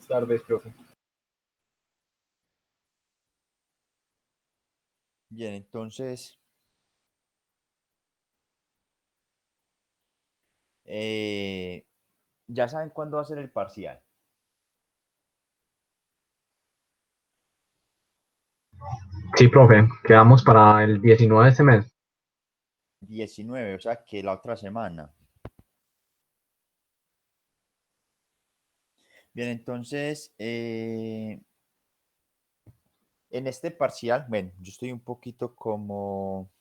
tardes, profe. Bien, entonces, ya saben cuándo va a ser el parcial. Sí, profe, quedamos para el 19 de este mes. 19, o sea que la otra semana. Bien, entonces, en este parcial, bueno, yo estoy un poquito como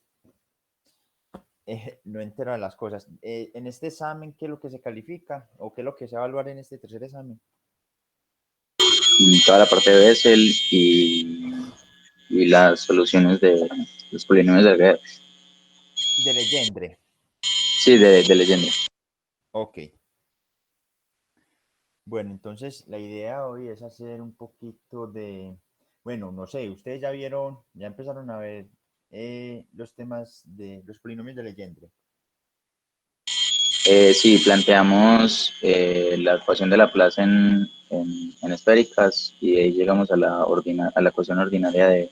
no entero de las cosas. En este examen, ¿qué es lo que se califica o qué es lo que se va a evaluar en este tercer examen? Toda la parte de Bessel y las soluciones de los polinomios de Alvear. De Legendre. Sí, de leyenda. Ok. Bueno, entonces la idea hoy es hacer un poquito de, bueno, no sé, ustedes ya vieron, ya empezaron a ver los temas de los polinomios de Legendre. Sí, planteamos la ecuación de la plaza en esféricas y ahí llegamos a a la ecuación ordinaria de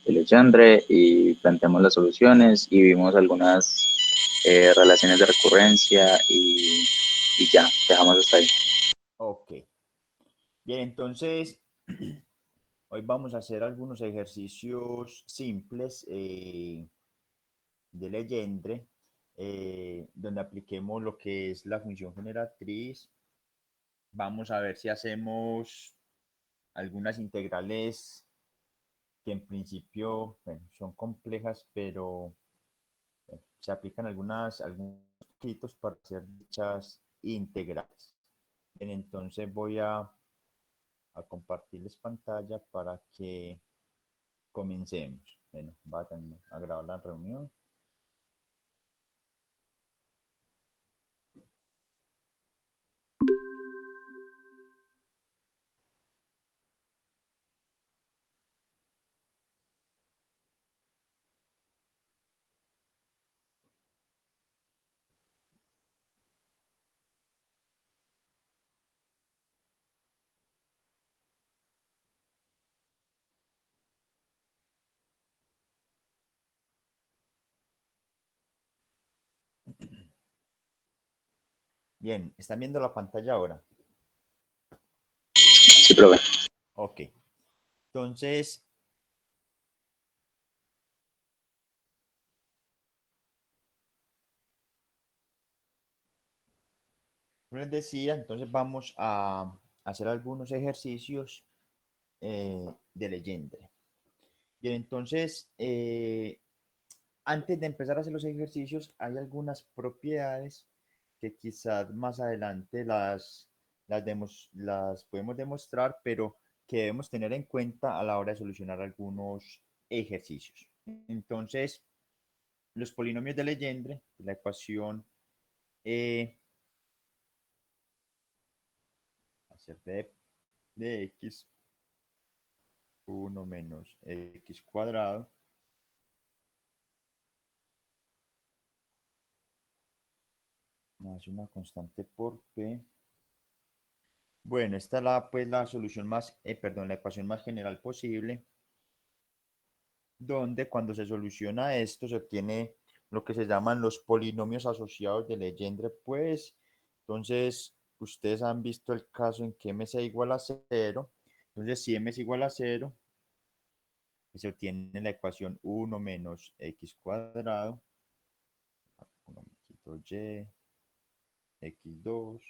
Legendre y planteamos las soluciones y vimos algunas relaciones de recurrencia y ya, dejamos hasta ahí. Ok. Bien, entonces hoy vamos a hacer algunos ejercicios simples de Legendre, donde apliquemos lo que es la función generatriz. Vamos a ver si hacemos algunas integrales que en principio bueno, son complejas, pero bueno, se aplican algunos requisitos para hacer dichas integrales. Bien, entonces voy a compartirles pantalla para que comencemos. Bueno, va a grabar la reunión. Bien, ¿están viendo la pantalla ahora? Sí, profe. Ok. Entonces, como les decía, entonces vamos a hacer algunos ejercicios de Legendre. Bien, entonces, antes de empezar a hacer los ejercicios, hay algunas propiedades que quizás más adelante las podemos demostrar, pero que debemos tener en cuenta a la hora de solucionar algunos ejercicios. Entonces, los polinomios de Legendre, la ecuación hacer de x 1 menos x cuadrado más una constante por p. Bueno, esta es la solución más, perdón, la ecuación más general posible, donde cuando se soluciona esto se obtiene lo que se llaman los polinomios asociados de Legendre, pues, entonces, ustedes han visto el caso en que m es igual a 0, entonces si m es igual a 0, se obtiene la ecuación 1 menos x cuadrado, y, x2,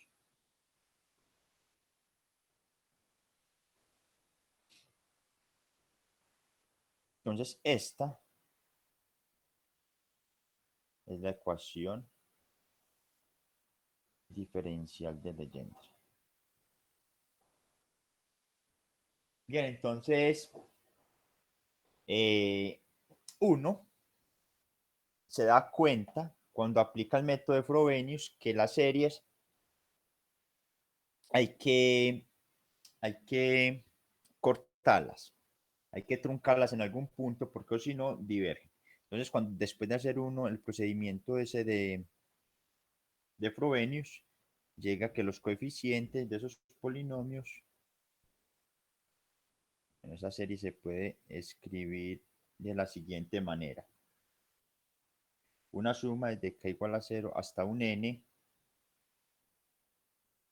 entonces esta es la ecuación diferencial de Legendre. Bien, entonces uno se da cuenta cuando aplica el método de Frobenius que las series hay que, hay que cortarlas, hay que truncarlas en algún punto porque si no divergen. Entonces, después de hacer uno el procedimiento ese de Frobenius, llega que los coeficientes de esos polinomios, en esa serie se puede escribir de la siguiente manera. Una suma desde k igual a 0 hasta un n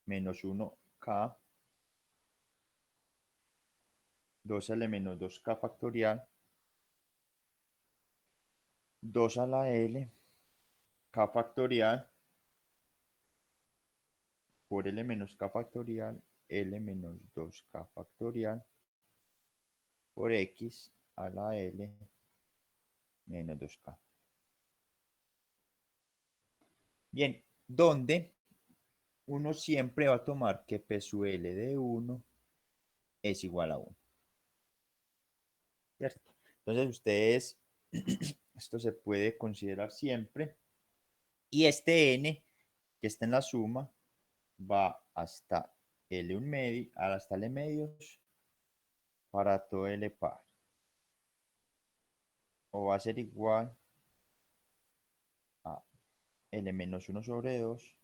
menos 1k, 2l menos 2k factorial, 2 a la l, k factorial, por l menos k factorial, l menos 2k factorial, por x a la l menos 2k. Bien, donde uno siempre va a tomar que P sub L de 1 es igual a 1. ¿Cierto? Entonces ustedes, esto se puede considerar siempre. Y este n que está en la suma va hasta L1 medio, hasta L medios para todo L par. O va a ser igual a L menos 1 sobre 2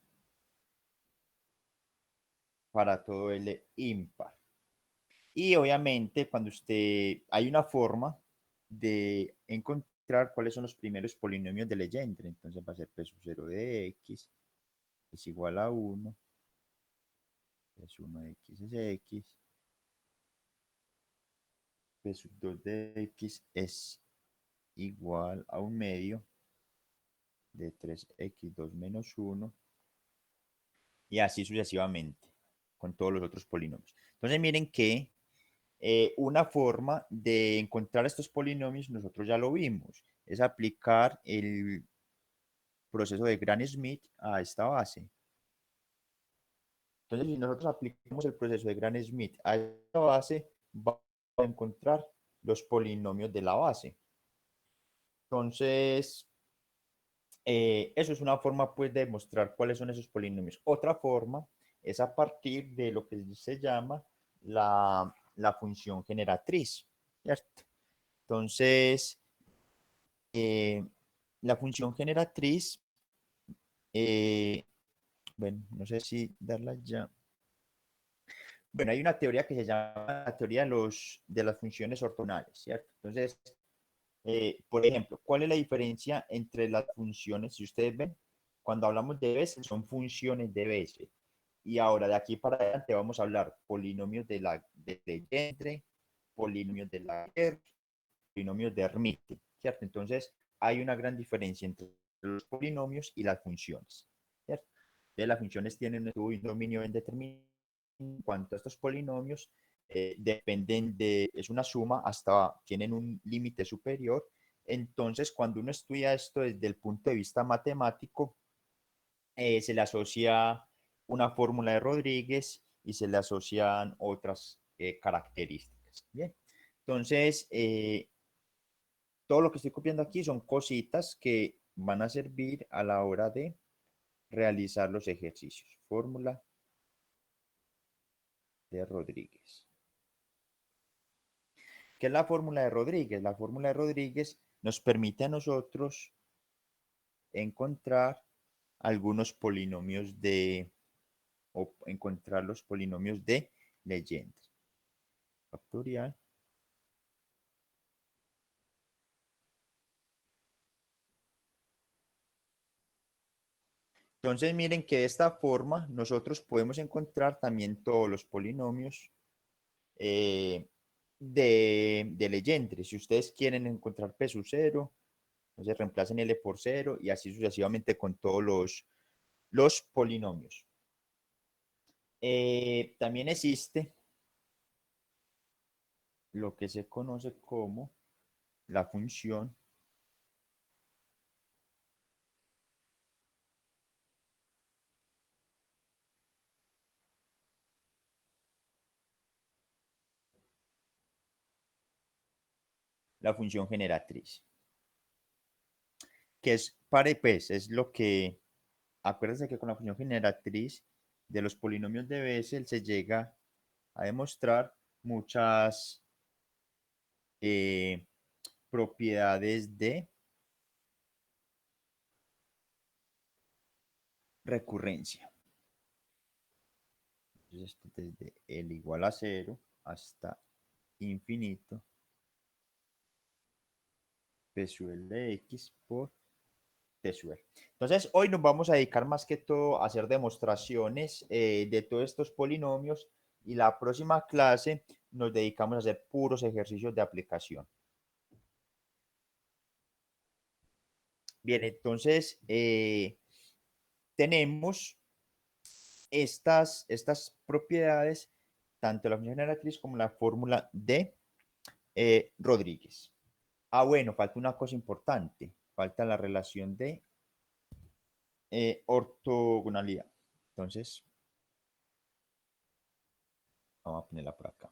para todo L impar. Y obviamente cuando hay una forma de encontrar cuáles son los primeros polinomios de Legendre, entonces va a ser P sub 0 de x es igual a 1, P sub 1 de x es x, P sub 2 de x es igual a un medio de 3x2 menos 1, y así sucesivamente con todos los otros polinomios. Entonces miren que una forma de encontrar estos polinomios, nosotros ya lo vimos, es aplicar el proceso de Gram-Schmidt a esta base. Entonces, si nosotros aplicamos el proceso de Gram-Schmidt a esta base, vamos a encontrar los polinomios de la base. Entonces, eso es una forma pues de demostrar cuáles son esos polinomios. Otra forma es a partir de lo que se llama la función generatriz, ¿cierto? Entonces, la función generatriz, bueno, no sé si darla ya. Bueno, hay una teoría que se llama la teoría de las funciones ortogonales, ¿cierto? Entonces, por ejemplo, ¿cuál es la diferencia entre las funciones? Si ustedes ven, cuando hablamos de Bessel, son funciones de Bessel. Y ahora, de aquí para adelante, vamos a hablar polinomios de Legendre, polinomios de Laguerre, polinomios de Hermite, ¿cierto? Entonces, hay una gran diferencia entre los polinomios y las funciones, ¿cierto? Entonces, las funciones tienen un dominio indeterminado. En cuanto a estos polinomios, dependen es una suma hasta tienen un límite superior. Entonces, cuando uno estudia esto desde el punto de vista matemático, se le asocia una fórmula de Rodríguez y se le asocian otras características. Bien, entonces, todo lo que estoy copiando aquí son cositas que van a servir a la hora de realizar los ejercicios. Fórmula de Rodríguez. ¿Qué es la fórmula de Rodríguez? La fórmula de Rodríguez nos permite a nosotros encontrar algunos polinomios o encontrar los polinomios de Legendre. Factorial. Entonces miren que de esta forma nosotros podemos encontrar también todos los polinomios de Legendre. Si ustedes quieren encontrar P sub 0, entonces reemplacen L por 0 y así sucesivamente con todos los polinomios. También existe lo que se conoce como la función generatriz, que es pues, es lo que, acuérdense que con la función generatriz de los polinomios de Bessel se llega a demostrar muchas propiedades de recurrencia. Entonces, esto desde el igual a 0 hasta infinito, p sub L de x por t sub L. Entonces, hoy nos vamos a dedicar más que todo a hacer demostraciones de todos estos polinomios y la próxima clase nos dedicamos a hacer puros ejercicios de aplicación. Bien, entonces tenemos estas propiedades, tanto la función generatriz como la fórmula de Rodríguez. Ah, bueno, falta una cosa importante, falta la relación de ortogonalidad. Entonces, vamos a ponerla por acá.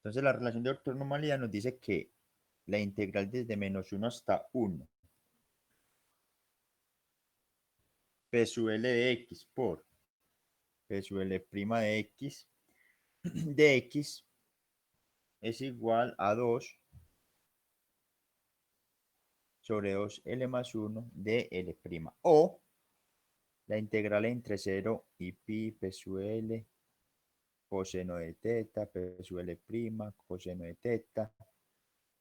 Entonces, la relación de ortogonalidad nos dice que la integral desde -1 hasta 1 p sub L de x por p sub L' de x de x es igual a 2 sobre 2L más 1 de L'. O la integral entre 0 y pi p sub L coseno de teta, p sub L', coseno de teta,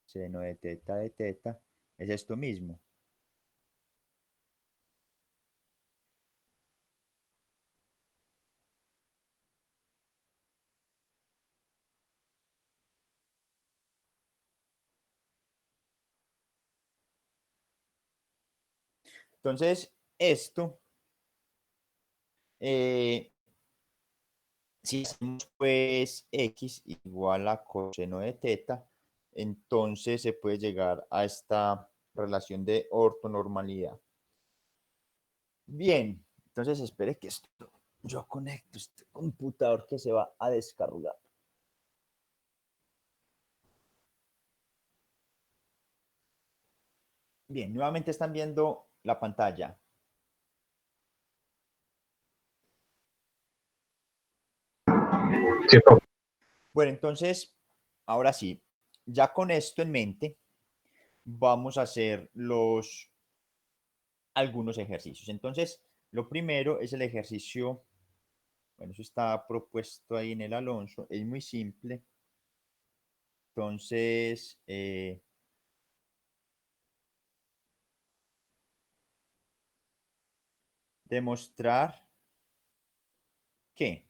seno de teta, es esto mismo. Entonces, esto, si hacemos pues x igual a coseno de teta, entonces se puede llegar a esta relación de ortonormalidad. Bien, entonces espere que esto, yo conecto este computador que se va a descargar. Bien, nuevamente están viendo la pantalla. Sí, profe. Bueno, entonces, ahora sí, ya con esto en mente, vamos a hacer algunos ejercicios. Entonces, lo primero es el ejercicio, bueno, eso está propuesto ahí en el Alonso, es muy simple. Entonces, demostrar que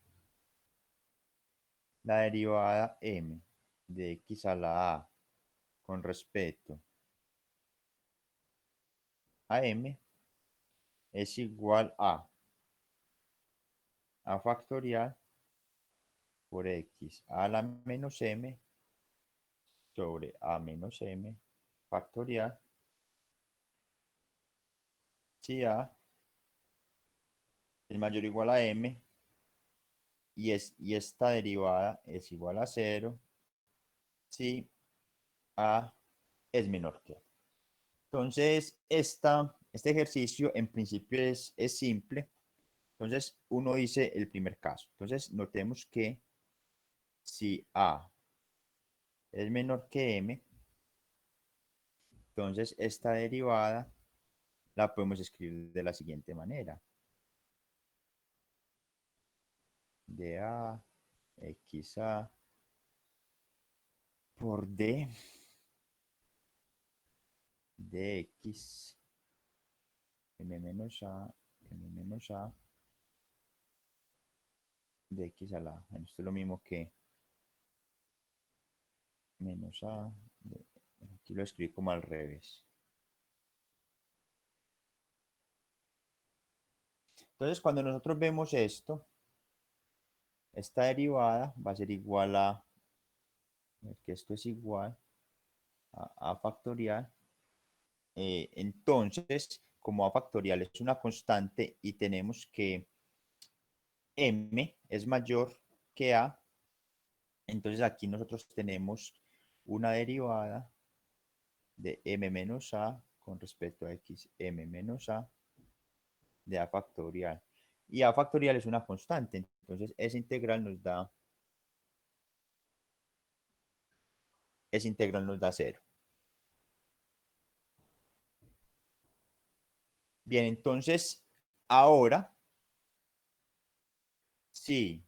la derivada m de x a la a con respecto a m es igual a factorial por x a la menos m sobre a menos m factorial si a es mayor o igual a m y esta derivada es igual a 0 si a es menor que a. Entonces, este ejercicio en principio es simple. Entonces, uno dice el primer caso. Entonces, notemos que si a es menor que m, entonces esta derivada la podemos escribir de la siguiente manera. De a x a por d de x m menos a de x a la a. Bueno, esto es lo mismo que menos a. Aquí lo escribí como al revés. Entonces, cuando nosotros vemos esto, esta derivada va a ser igual a, que esto es igual a factorial. Entonces, como a factorial es una constante y tenemos que m es mayor que a, entonces aquí nosotros tenemos una derivada de m menos a con respecto a x m menos a de a factorial. Y a factorial es una constante, entonces esa integral nos da esa integral nos da 0. Bien, entonces, ahora, si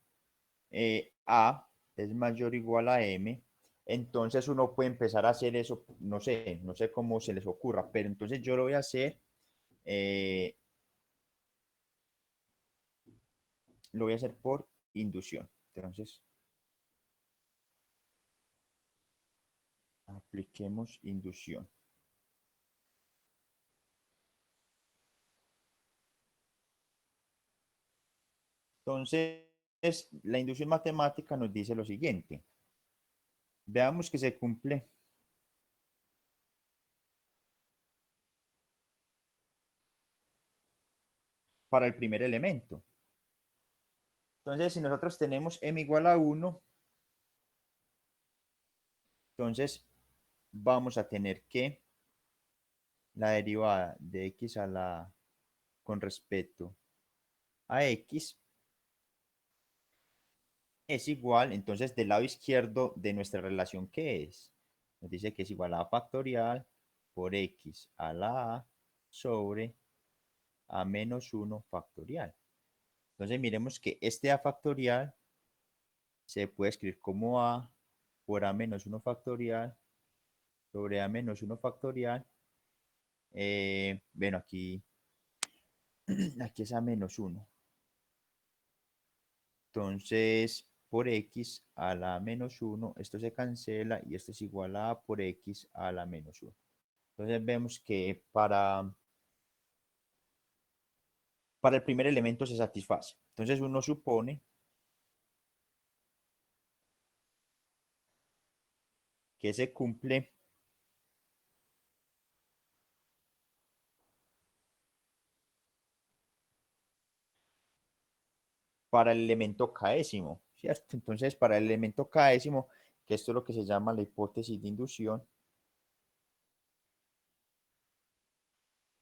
A es mayor o igual a M, entonces uno puede empezar a hacer eso, no sé cómo se les ocurra, pero entonces yo lo voy a hacer, lo voy a hacer por inducción. Entonces, apliquemos inducción. Entonces, la inducción matemática nos dice lo siguiente. Veamos que se cumple para el primer elemento. Entonces, si nosotros tenemos m igual a 1, entonces vamos a tener que la derivada de x a la con respecto a x es igual, entonces del lado izquierdo de nuestra relación, ¿qué es? Nos dice que es igual a factorial por x a la a sobre a menos 1 factorial. Entonces miremos que este a factorial se puede escribir como a por a menos 1 factorial sobre a menos 1 factorial. Bueno, aquí es a menos 1. Entonces, por x a la menos 1, esto se cancela y esto es igual a por x a la menos 1. Entonces vemos que para el primer elemento se satisface. Entonces uno supone que se cumple para el elemento késimo, ¿cierto? Entonces para el elemento késimo, que esto es lo que se llama la hipótesis de inducción,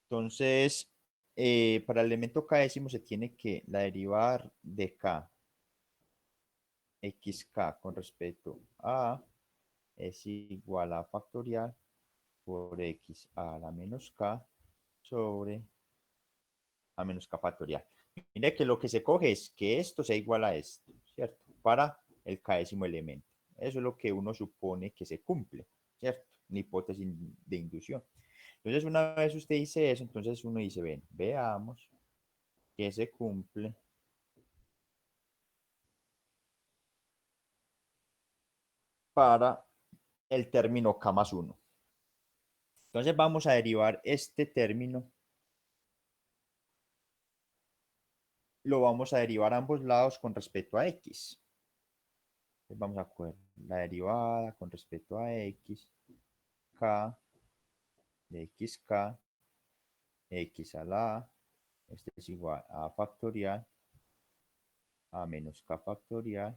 entonces para el elemento késimo se tiene que la derivada de k, xk con respecto a es igual a factorial por x a la menos k sobre a menos k factorial. Mire que lo que se coge es que esto sea igual a esto, ¿cierto? Para el késimo elemento. Eso es lo que uno supone que se cumple, ¿cierto? Una hipótesis de inducción. Entonces, una vez usted dice eso, entonces uno dice, ven, veamos que se cumple para el término k más 1. Entonces vamos a derivar este término, lo vamos a derivar a ambos lados con respecto a x. Entonces vamos a coger la derivada con respecto a x, k de xk, x a la a, este es igual a factorial, a menos k factorial,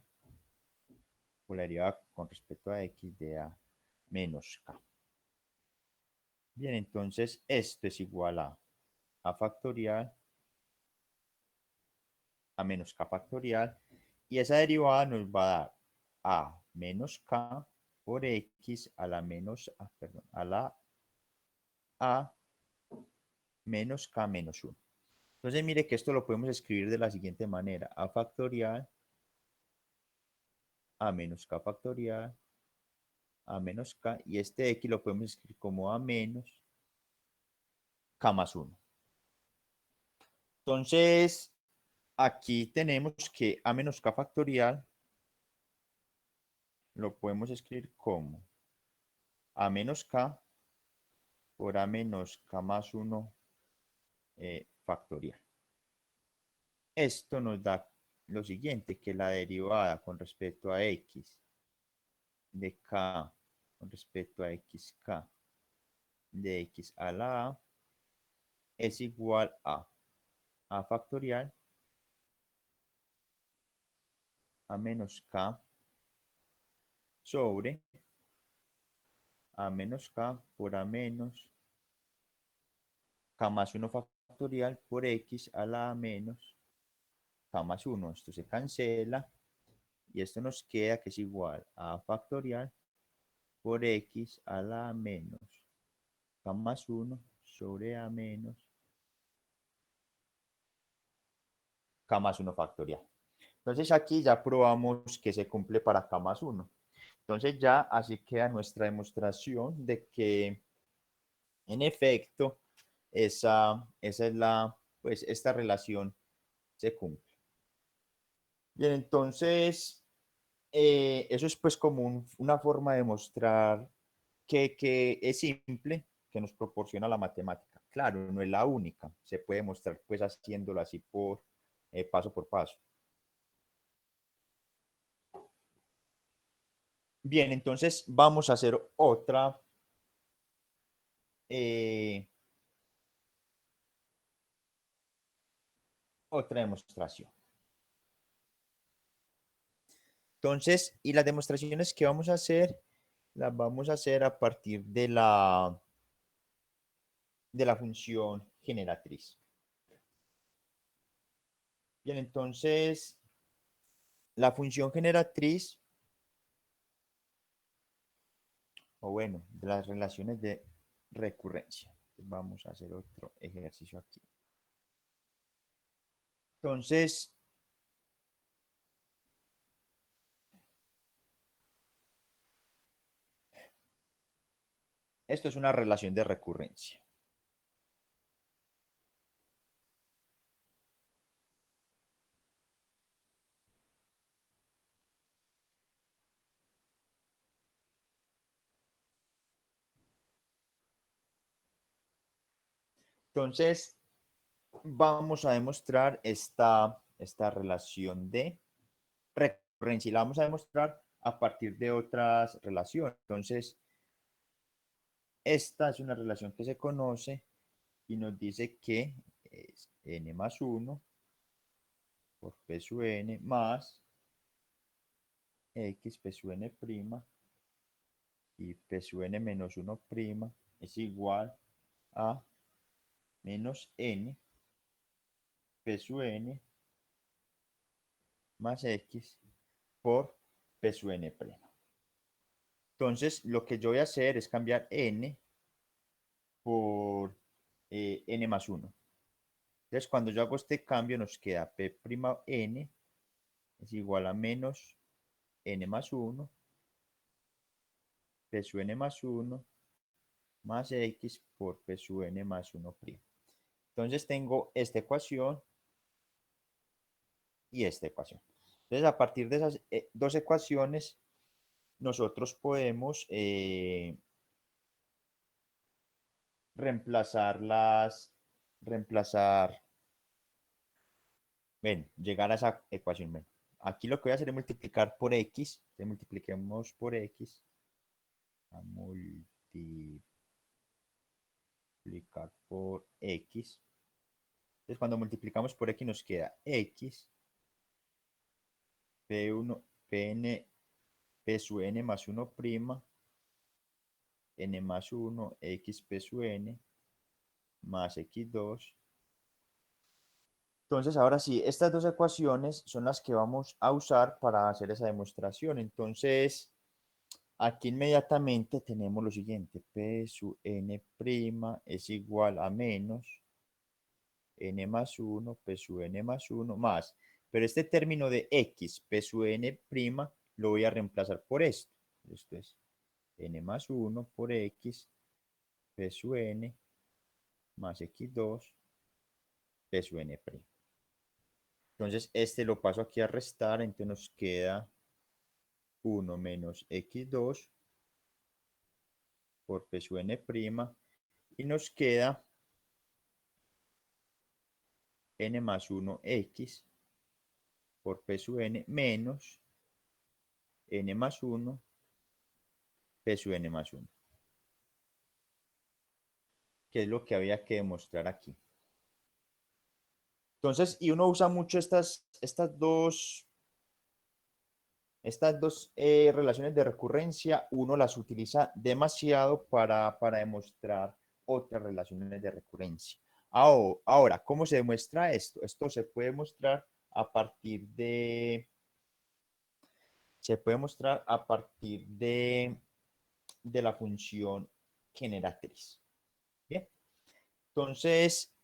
por la derivada con respecto a x de a menos k. Bien, entonces esto es igual a factorial, a menos k factorial, y esa derivada nos va a dar a menos k por x a la menos, perdón, a la a menos k menos 1. Entonces mire que esto lo podemos escribir de la siguiente manera, a factorial, a menos k factorial, a menos k, y este x lo podemos escribir como a menos k más 1. Entonces, aquí tenemos que a menos k factorial lo podemos escribir como a menos k por a menos k más 1 factorial. Esto nos da lo siguiente, que la derivada con respecto a x de k con respecto a xk de x a la a es igual a factorial a menos k sobre a menos k por a menos k más 1 factorial por x a la a menos k más 1. Esto se cancela y esto nos queda que es igual a factorial por x a la menos k más 1 sobre a menos k más 1 factorial. Entonces aquí ya probamos que se cumple para k más 1. Entonces ya así queda nuestra demostración de que en efecto esa es pues esta relación se cumple. Bien, entonces eso es pues como una forma de mostrar que es simple, que nos proporciona la matemática. Claro, no es la única, se puede mostrar pues haciéndolo así por paso por paso. Bien, entonces vamos a hacer otra demostración. Entonces, y las demostraciones que vamos a hacer, las vamos a hacer a partir de la función generatriz. Bien, entonces, la función generatriz, o bueno, de las relaciones de recurrencia. Vamos a hacer otro ejercicio aquí. Entonces, esto es una relación de recurrencia. Entonces, vamos a demostrar esta relación de recurrencia y la vamos a demostrar a partir de otras relaciones. Entonces, esta es una relación que se conoce y nos dice que es n más 1 por p sub n más x p sub n' y p sub n menos 1' es igual a menos n p sub n más x por p sub n'. Entonces, lo que yo voy a hacer es cambiar n por n más 1. Entonces, cuando yo hago este cambio, nos queda P'N es igual a menos n más 1, P sub n más 1, más x por P sub n más 1'. Entonces, tengo esta ecuación y esta ecuación. Entonces, a partir de esas dos ecuaciones, nosotros podemos llegar a esa ecuación. Ven. Aquí lo que voy a hacer es multiplicar por x. Entonces multipliquemos por x. A multiplicar por x. Entonces cuando multiplicamos por x nos queda x p1 pn p sub n más 1' n más 1 x p sub n más x2. Entonces, ahora sí, estas dos ecuaciones son las que vamos a usar para hacer esa demostración. Entonces, aquí inmediatamente tenemos lo siguiente. P sub n' es igual a menos n más 1, P sub n más 1, más. Pero este término de x, P sub n', lo voy a reemplazar por esto. Esto es n más 1 por x, P sub n, más x2, P sub n'. Entonces, este lo paso aquí a restar, entonces nos queda 1 menos x2 por P sub n' y nos queda n más 1x por P sub n menos n más 1 P sub n más 1, que es lo que había que demostrar aquí. Entonces, y uno usa mucho estas dos relaciones de recurrencia, uno las utiliza demasiado para demostrar otras relaciones de recurrencia. Ahora, ¿cómo se demuestra esto? Esto se puede mostrar a partir de de la función generatriz. Bien, entonces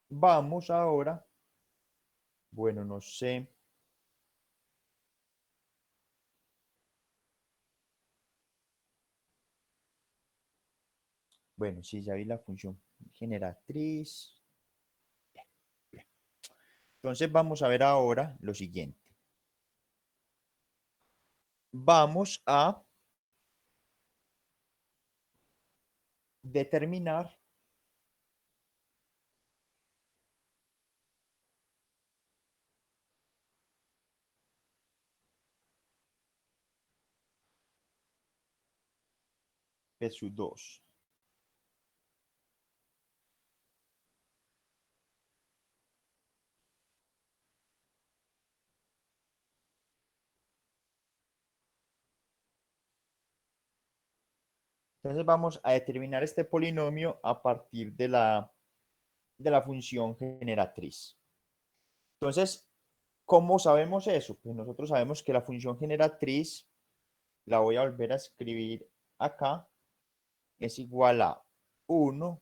vamos ahora, bueno, no sé. Bueno, sí, ya vi la función generatriz. Bien. Entonces vamos a ver ahora lo siguiente. Vamos a determinar P sub 2. Entonces vamos a determinar este polinomio a partir de la función generatriz. Entonces, ¿cómo sabemos eso? Pues nosotros sabemos que la función generatriz, la voy a volver a escribir acá, es igual a 1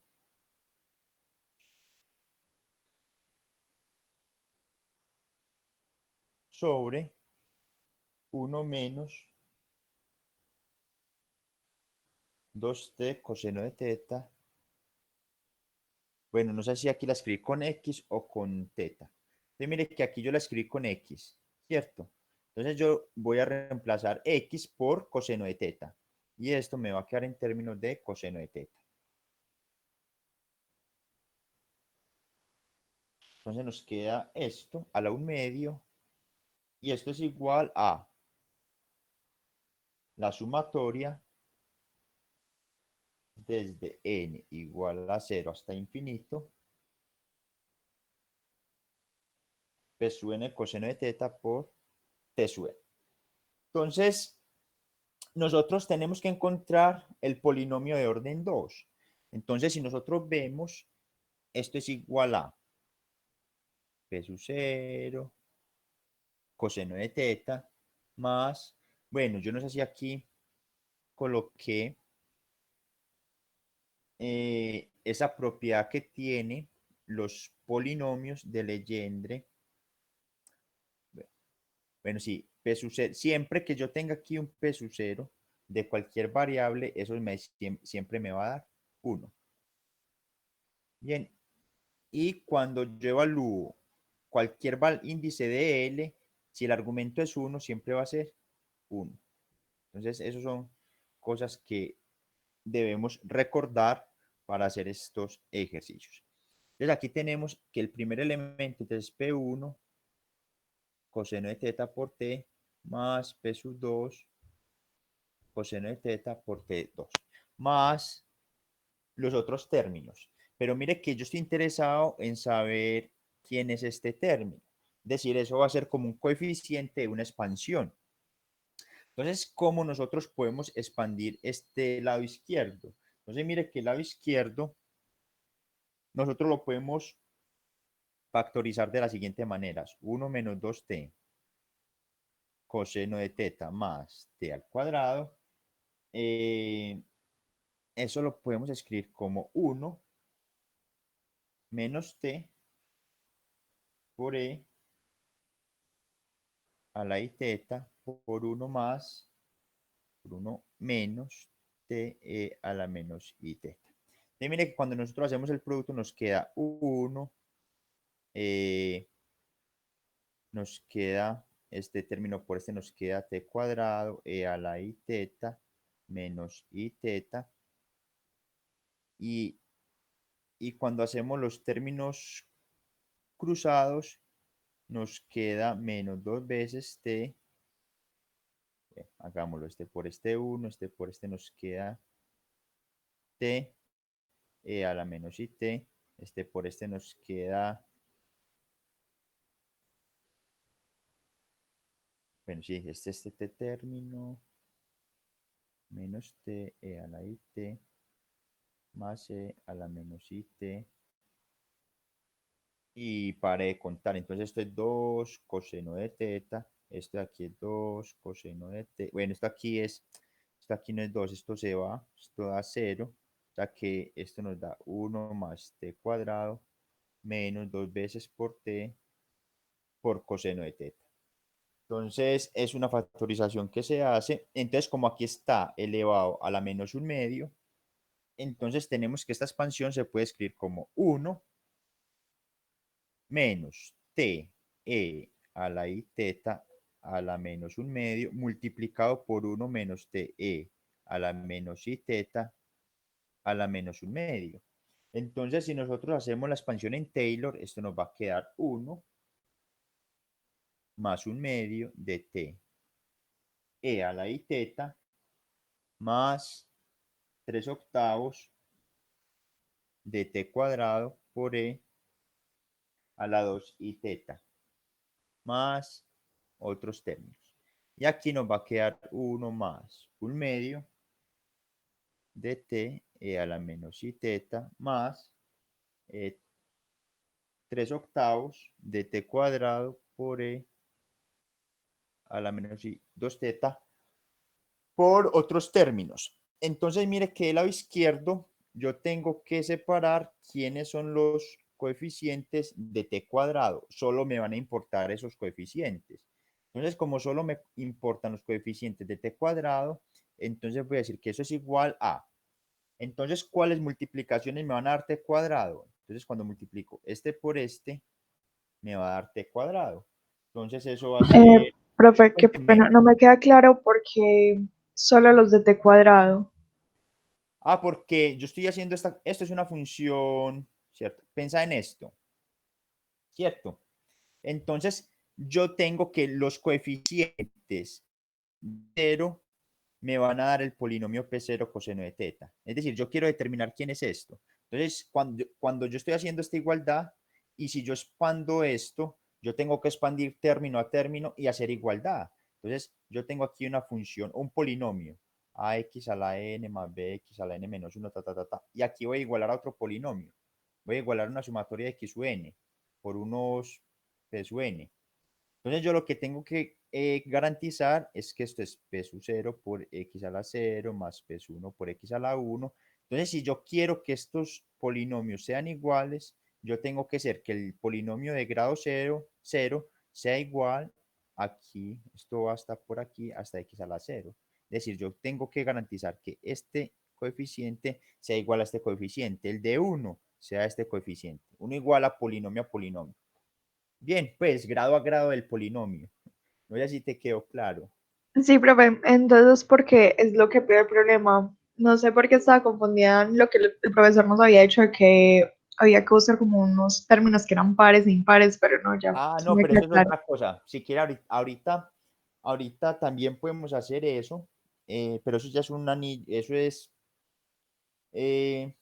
sobre 1 menos 2t coseno de teta. Bueno, no sé si aquí la escribí con x o con teta. Entonces mire que aquí yo la escribí con x, ¿cierto? Entonces yo voy a reemplazar x por coseno de teta. Y esto me va a quedar en términos de coseno de teta. Entonces nos queda esto a la 1 medio. Y esto es igual a la sumatoria desde n igual a 0 hasta infinito. P sub n coseno de teta por t sub n. Entonces, nosotros tenemos que encontrar el polinomio de orden 2. Entonces, si nosotros vemos, esto es igual a P sub 0 coseno de teta más, bueno, yo no sé si aquí coloqué esa propiedad que tiene los polinomios de Legendre. Bueno, sí, P sub 0, siempre que yo tenga aquí un P sub 0 de cualquier variable, eso siempre me va a dar 1. Bien, y cuando yo evalúo cualquier índice de L, si el argumento es 1, siempre va a ser 1. Entonces, esas son cosas que debemos recordar para hacer estos ejercicios. Entonces, aquí tenemos que el primer elemento es P1 coseno de teta por T más P sub 2 coseno de teta por T2 más los otros términos. Pero mire que yo estoy interesado en saber quién es este término. Es decir, eso va a ser como un coeficiente de una expansión. Entonces, ¿cómo nosotros podemos expandir este lado izquierdo? Entonces, mire que el lado izquierdo nosotros lo podemos factorizar de la siguiente manera. 1 menos 2t coseno de teta más t al cuadrado. Eso lo podemos escribir como 1 menos t por e a la i teta por 1 más, por 1 menos t e a la menos i teta. Entonces, mire que cuando nosotros hacemos el producto nos queda 1, nos queda este término por este, nos queda t cuadrado e a la i teta menos i teta. Y, y cuando hacemos los términos cruzados, nos queda menos 2 veces t. Hagámoslo, este por este 1, este por este nos queda t a la menos it, este por este nos queda, bueno, sí, este término, menos t a la it, más e a la menos it, y paré de contar, entonces esto es 2 coseno de teta, esto de aquí es 2 coseno de t, bueno, esto aquí es Esto aquí no es 2, esto se va, esto da 0, o sea que esto nos da 1 más t cuadrado menos 2 veces por t por coseno de teta. Entonces, es una factorización que se hace. Entonces, como aquí está elevado a la menos un medio, entonces tenemos que esta expansión se puede escribir como 1 menos t e a la i teta a la menos un medio multiplicado por 1 menos t e a la menos i teta a la menos un medio. Entonces, si nosotros hacemos la expansión en Taylor, esto nos va a quedar 1 más un medio de t e a la i teta más 3 octavos de t cuadrado por e a la 2 i teta más otros términos. Y aquí nos va a quedar 1 más un medio de t e a la menos i teta más 3 octavos de t cuadrado por e a la menos i 2 teta por otros términos. Entonces, mire que del lado izquierdo yo tengo que separar quiénes son los coeficientes de t cuadrado. Solo me van a importar esos coeficientes. Entonces, como solo me importan los coeficientes de t cuadrado, entonces voy a decir que eso es igual a. Entonces, ¿cuáles multiplicaciones me van a dar t cuadrado? Entonces, cuando multiplico este por este, me va a dar t cuadrado. Entonces, eso va a ser... Profe, qué Cuénteme. pena, no me queda claro porque solo los de t cuadrado. Porque yo estoy haciendo esto es una función, ¿cierto? Pensa en esto, ¿cierto? Entonces, yo tengo que los coeficientes 0 me van a dar el polinomio P0 coseno de teta. Es decir, yo quiero determinar quién es esto. Entonces, cuando yo estoy haciendo esta igualdad, y si yo expando esto, yo tengo que expandir término a término y hacer igualdad. Entonces, yo tengo aquí una función, un polinomio, ax a la n más bx a la n menos 1, ta, ta, ta, ta. Y aquí voy a igualar a otro polinomio. Voy a igualar una sumatoria de x sub n por unos p sub n. Entonces yo lo que tengo que garantizar es que esto es p sub 0 por x a la 0 más p sub 1 por x a la 1. Entonces si yo quiero que estos polinomios sean iguales, yo tengo que hacer que el polinomio de grado 0, 0 sea igual aquí, esto va hasta por aquí, hasta x a la 0. Es decir, yo tengo que garantizar que este coeficiente sea igual a este coeficiente, el de 1 sea este coeficiente, 1 igual a polinomio a polinomio. Bien, pues grado a grado del polinomio. No sé si te quedó claro. Sí, profe, entonces, ¿por qué es lo que pide el problema? No sé por qué estaba confundida en lo que el profesor nos había dicho de que había que usar como unos términos que eran pares e impares, pero no, ya Ah, sí no, me pero queda eso es claro. otra cosa. Si quiere, ahorita también podemos hacer eso, pero eso ya es un anillo, eh,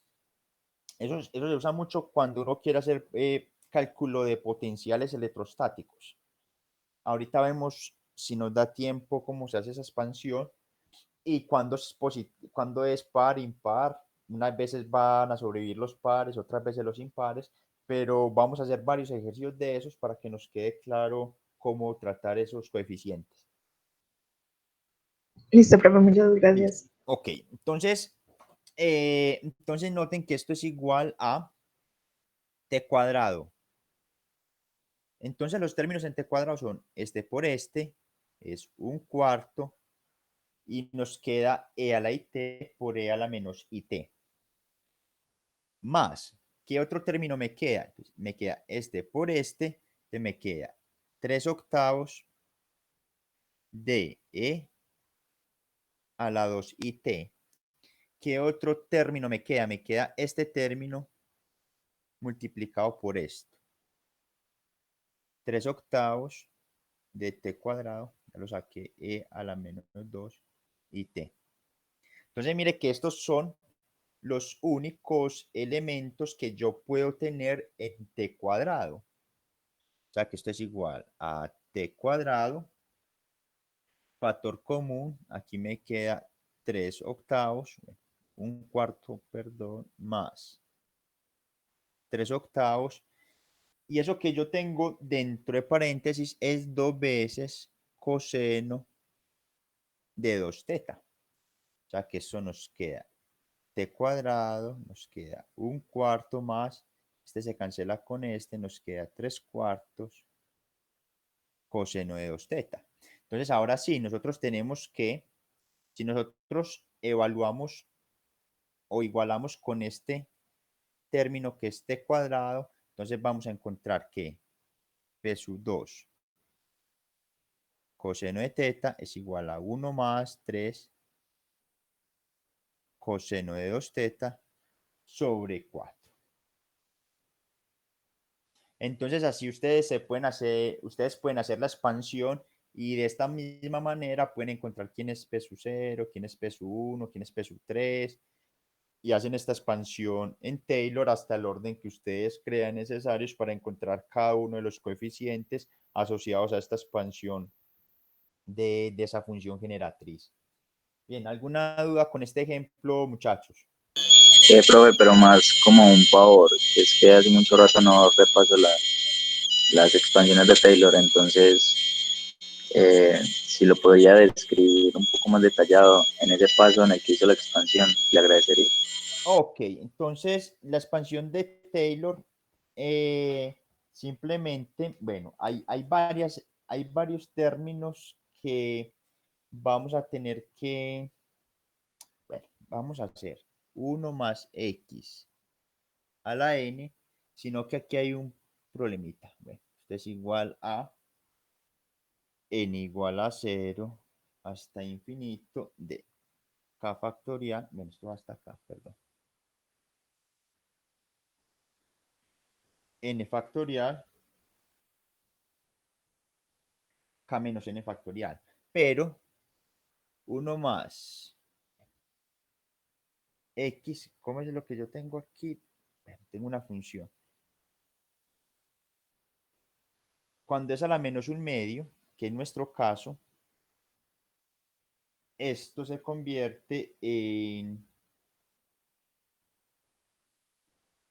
eso se usa mucho cuando uno quiere hacer cálculo de potenciales electrostáticos. Ahorita vemos si nos da tiempo cómo se hace esa expansión y cuando es par, impar. Unas veces van a sobrevivir los pares, otras veces los impares, pero vamos a hacer varios ejercicios de esos para que nos quede claro cómo tratar esos coeficientes. Listo, profe, muchas Listo. gracias. Ok, entonces noten que esto es igual a t cuadrado. Entonces los términos en t cuadrado son este por este, es un cuarto, y nos queda e a la it por e a la menos it. Más, ¿qué otro término me queda? Pues me queda este por este, me queda 3 octavos de e a la 2 it. ¿Qué otro término me queda? Me queda este término multiplicado por esto. 3 octavos de t cuadrado, ya lo saqué, e a la menos 2 it. Entonces mire que estos son los únicos elementos que yo puedo tener en t cuadrado. O sea que esto es igual a t cuadrado, factor común, aquí me queda 3 octavos, un cuarto, perdón, más 3 octavos. Y eso que yo tengo dentro de paréntesis es 2 veces coseno de 2 teta. O sea que eso nos queda t cuadrado, nos queda 1/4 más, este se cancela con este, nos queda 3/4 coseno de 2 teta. Entonces ahora sí, nosotros tenemos que, si nosotros evaluamos o igualamos con este término que es t cuadrado, entonces vamos a encontrar que p sub 2 coseno de teta es igual a 1 más 3 coseno de 2 teta sobre 4. Entonces así ustedes pueden hacer la expansión y de esta misma manera pueden encontrar quién es P sub 0, quién es P sub 1, quién es P sub 3 y hacen esta expansión en Taylor hasta el orden que ustedes crean necesarios para encontrar cada uno de los coeficientes asociados a esta expansión de esa función generatriz. Bien, ¿alguna duda con este ejemplo, muchachos? Profe, pero más como un favor, es que hace mucho rato no repaso las expansiones de Taylor, entonces si lo podría describir un poco más detallado en ese paso en el que hizo la expansión, le agradecería. Ok, entonces la expansión de Taylor simplemente, bueno, hay varios términos que vamos a tener que, bueno, vamos a hacer 1 más x a la n, sino que aquí hay un problemita. Bueno, esto es igual a n igual a 0 hasta infinito de k factorial, bueno, esto va hasta acá, perdón. N factorial k menos n factorial, pero 1 más x, ¿cómo es lo que yo tengo aquí? Tengo una función. Cuando es a la menos un medio, que en nuestro caso, esto se convierte en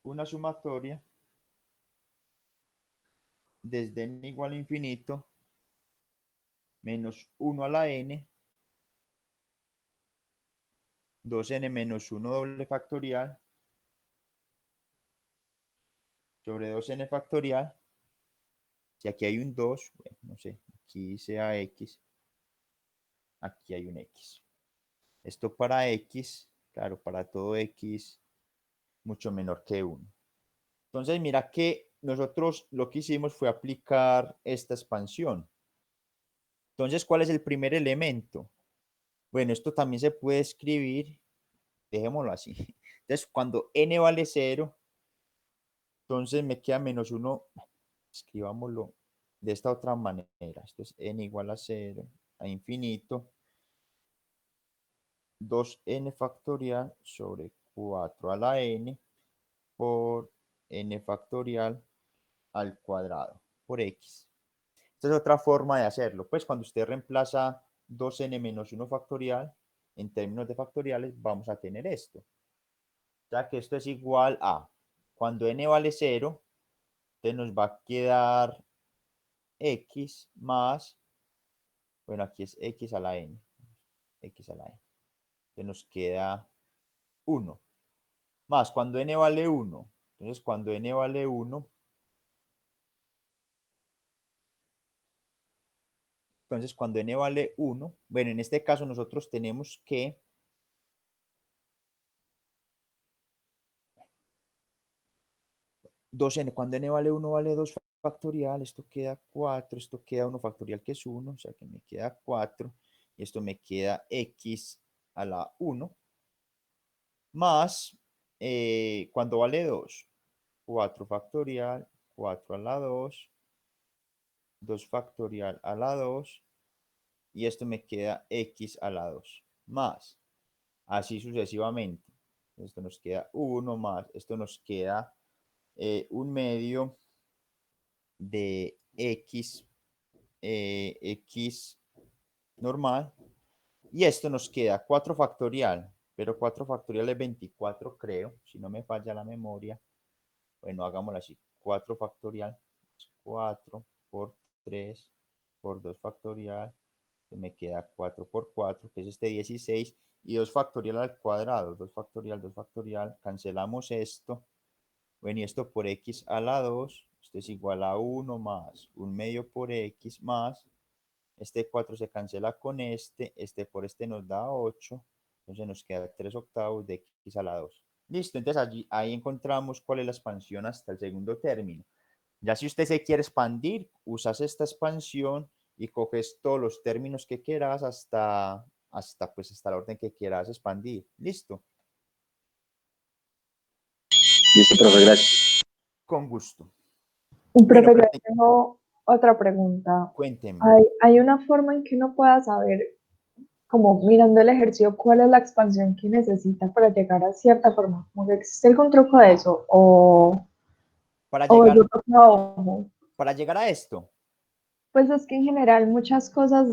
una sumatoria desde n igual a infinito menos 1 a la n, 2n menos 1 doble factorial sobre 2n factorial. Si aquí hay un 2, bueno, no sé, aquí sea x, aquí hay un x. Esto para x, claro, para todo x mucho menor que 1. Entonces, mira que nosotros lo que hicimos fue aplicar esta expansión. Entonces, ¿cuál es el primer elemento? Bueno, esto también se puede escribir, dejémoslo así. Entonces, cuando n vale 0, entonces me queda menos 1, escribámoslo de esta otra manera. Esto es n igual a 0, a infinito, 2n factorial sobre 4 a la n por n factorial al cuadrado por x. Esta es otra forma de hacerlo. Pues cuando usted reemplaza 2n menos 1 factorial en términos de factoriales, vamos a tener esto. O sea que esto es igual a, cuando n vale 0, entonces nos va a quedar x más, bueno, aquí es x a la n, x a la n. Entonces nos queda 1. Más cuando n vale 1. Entonces cuando n vale 1, entonces cuando n vale 1, bueno, en este caso nosotros tenemos que 2n, cuando n vale 1 vale 2 factorial, esto queda 4, esto queda 1 factorial que es 1, o sea que me queda 4, y esto me queda x a la 1, más cuando vale 2, 4 factorial, 4 a la 2, 2 factorial a la 2, y esto me queda x a la 2, más, así sucesivamente. Esto nos queda 1 más, esto nos queda un medio de x, x normal, y esto nos queda 4 factorial, pero 4 factorial es 24, creo, si no me falla la memoria. Bueno, hagámoslo así, 4 factorial, 4 por 3 por 2 factorial, que me queda 4 por 4, que es este 16, y 2 factorial al cuadrado, 2 factorial, cancelamos esto, bueno, y esto por x a la 2, esto es igual a 1 más 1/2 por x más, este 4 se cancela con este por este nos da 8, entonces nos queda 3/8 de x a la 2. Listo, entonces allí, ahí encontramos cuál es la expansión hasta el segundo término. Ya si usted se quiere expandir, usas esta expansión y coges todos los términos que quieras hasta la orden que quieras expandir. Listo. Listo, profe, gracias. Con gusto. Bueno, Profe, pero yo tengo otra pregunta. cuénteme. ¿Hay una forma en que uno pueda saber, como mirando el ejercicio, cuál es la expansión que necesita para llegar a cierta forma? ¿Como que existe algún truco de eso? Para O yo llegar, no. para llegar a esto, Pues es que en general muchas cosas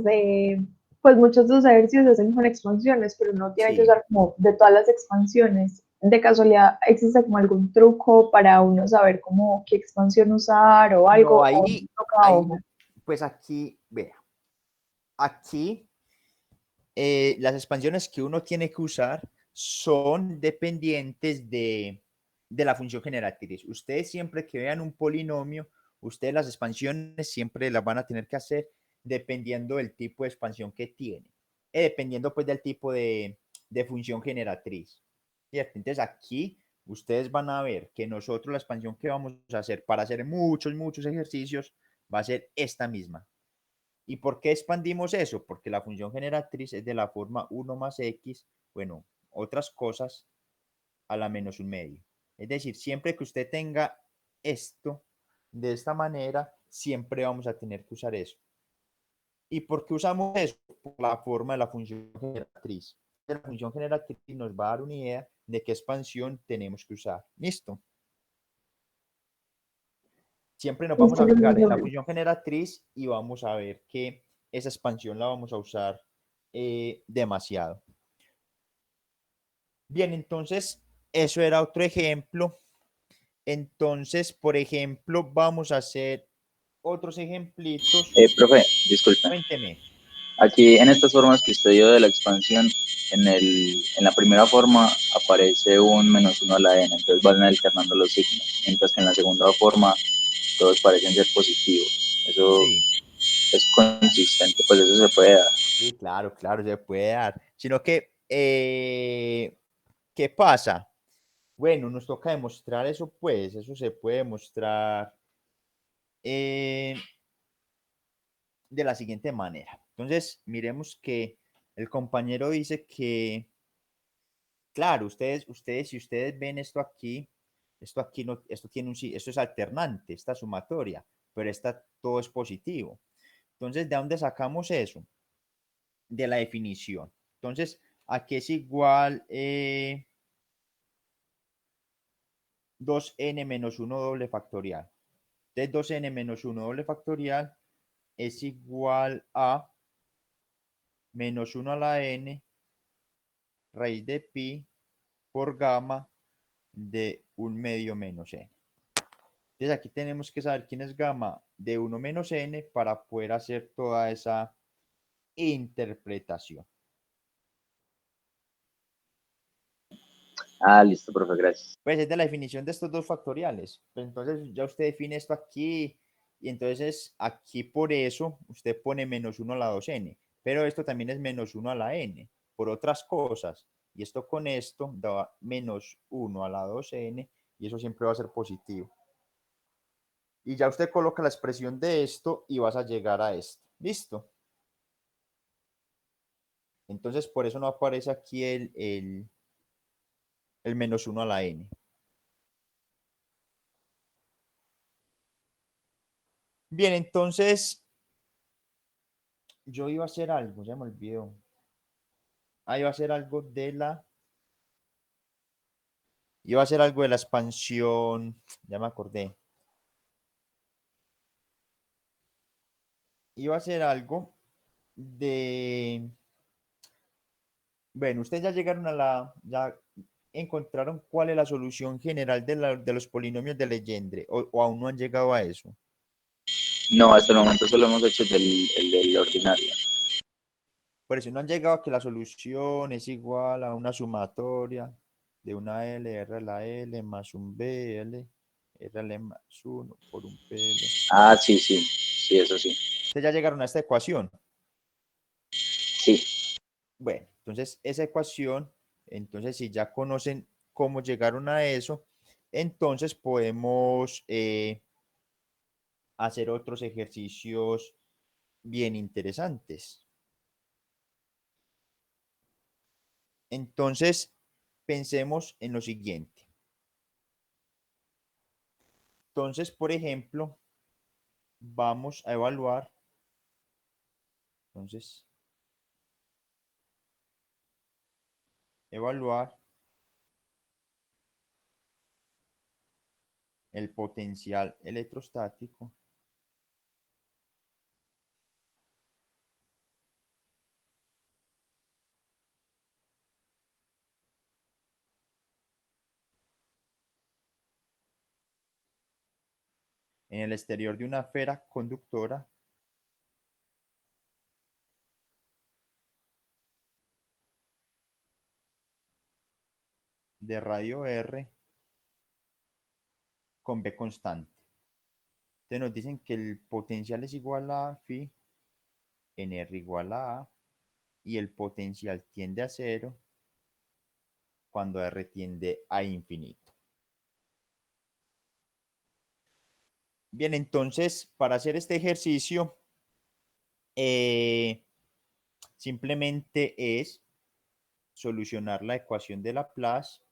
pues muchos de los ejercicios se hacen con expansiones, pero no tiene que sí. usar como de todas las expansiones. De casualidad, ¿existe como algún truco para uno saber cómo qué expansión usar o No, algo? ¿O no ahí, toca ahí, ojo? pues aquí, vea, aquí las expansiones que uno tiene que usar son dependientes de la función generatriz. Ustedes siempre que vean un polinomio, ustedes las expansiones siempre las van a tener que hacer dependiendo del tipo de expansión que tiene, dependiendo pues del tipo de función generatriz. ¿Cierto? Entonces aquí ustedes van a ver que nosotros la expansión que vamos a hacer para hacer muchos ejercicios va a ser esta misma. ¿Y por qué expandimos eso? Porque la función generatriz es de la forma 1 más x, bueno, otras cosas a la menos 1/2. Es decir, siempre que usted tenga esto de esta manera, siempre vamos a tener que usar eso. ¿Y por qué usamos eso? Por la forma de la función generatriz. La función generatriz nos va a dar una idea de qué expansión tenemos que usar. ¿Listo? Siempre nos vamos Listo, a fijar en la profe. función generatriz y vamos a ver que esa expansión la vamos a usar demasiado. Bien, entonces, eso era otro ejemplo. Entonces, por ejemplo, vamos a hacer otros ejemplitos. Profe, disculpe. Cuénteme. Aquí en estas formas que usted dio de la expansión, en la primera forma aparece un -1 a la n, entonces van alternando los signos, mientras que en la segunda forma todos parecen ser positivos. Eso Sí, es consistente, pues eso se puede dar. sí, claro, claro, se puede dar. Sino que, ¿qué pasa? Bueno, nos toca demostrar eso, pues, eso se puede demostrar eh, de la siguiente manera. Entonces, miremos que el compañero dice que, claro, si ustedes ven esto aquí no, esto tiene esto es alternante, esta sumatoria, pero esta todo es positivo. Entonces, ¿de dónde sacamos eso? De la definición. Entonces, aquí es igual 2n menos 1 doble factorial. Entonces, 2n menos 1 doble factorial es igual a menos 1 a la n raíz de pi por gamma de 1/2 menos n. Entonces aquí tenemos que saber quién es gamma de 1 menos n para poder hacer toda esa interpretación. Ah, listo, profe, gracias. Pues es de la definición de estos dos factoriales. Pues entonces ya usted define esto aquí y entonces aquí por eso usted pone menos 1 a la 2n. Pero esto también es menos 1 a la n por otras cosas. Y esto con esto da menos 1 a la 2n y eso siempre va a ser positivo. Y ya usted coloca la expresión de esto y vas a llegar a esto. ¿Listo? Entonces por eso no aparece aquí el menos 1 a la n. Bien, entonces yo iba a hacer algo, ya me olvidó. Iba a hacer algo de la. Iba a hacer algo de la expansión. Ya me acordé. Iba a hacer algo de. Bueno, ustedes ya llegaron a la. Ya encontraron cuál es la solución general de los polinomios de Legendre. O aún no han llegado a eso. No, hasta el momento solo hemos hecho el del ordinario. Por eso no han llegado a que la solución es igual a una sumatoria de una L, R a la L, más un BL, R a L más 1 por un PL. Ah, sí, sí, sí, eso sí. Ustedes ya llegaron a esta ecuación. Sí, Bueno, entonces esa ecuación, entonces si ya conocen cómo llegaron a eso, entonces podemos hacer otros ejercicios bien interesantes. Entonces, pensemos en lo siguiente. Entonces, por ejemplo, vamos a evaluar. Entonces, evaluar el potencial electrostático en el exterior de una esfera conductora de radio R con B constante. Entonces nos dicen que el potencial es igual a phi en R igual a y el potencial tiende a cero cuando R tiende a infinito. Bien, entonces para hacer este ejercicio simplemente es solucionar la ecuación de Laplace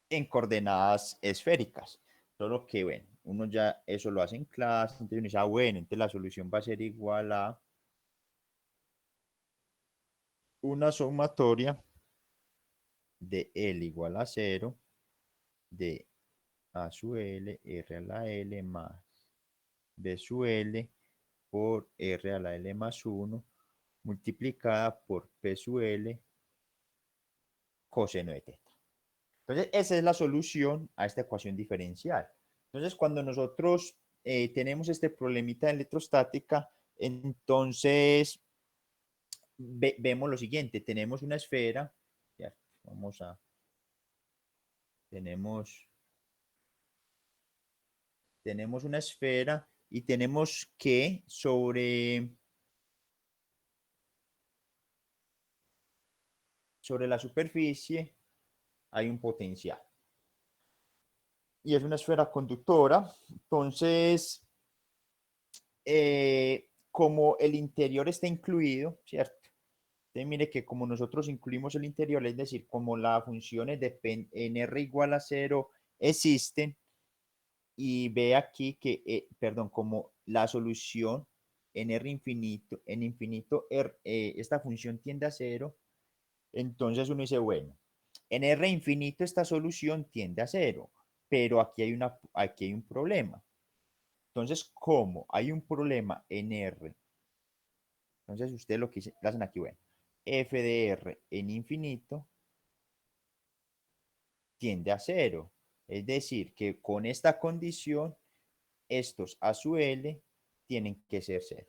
en coordenadas esféricas. Solo que, bueno, uno ya eso lo hace en clase, entonces uno dice, bueno, entonces la solución va a ser igual a una sumatoria de L igual a 0 de A su L, R a la L más B su L por R a la L más 1 multiplicada por P su L coseno de teta. Entonces, esa es la solución a esta ecuación diferencial. Entonces, cuando nosotros tenemos este problemita de electrostática, entonces vemos lo siguiente, tenemos una esfera, ya, vamos a, tenemos una esfera y tenemos que sobre la superficie hay un potencial. Y es una esfera conductora, entonces, como el interior está incluido, ¿cierto? Entonces, mire que como nosotros incluimos el interior, es decir, como las funciones de en R igual a 0 existen, y ve aquí que, perdón, como la solución en R infinito, esta función tiende a 0, entonces uno dice, bueno, en R infinito esta solución tiende a 0, pero aquí hay un problema. Entonces, como hay un problema en R, entonces ustedes lo que hacen aquí, bueno, f de R en infinito tiende a 0. Es decir, que con esta condición, estos a su L tienen que ser 0.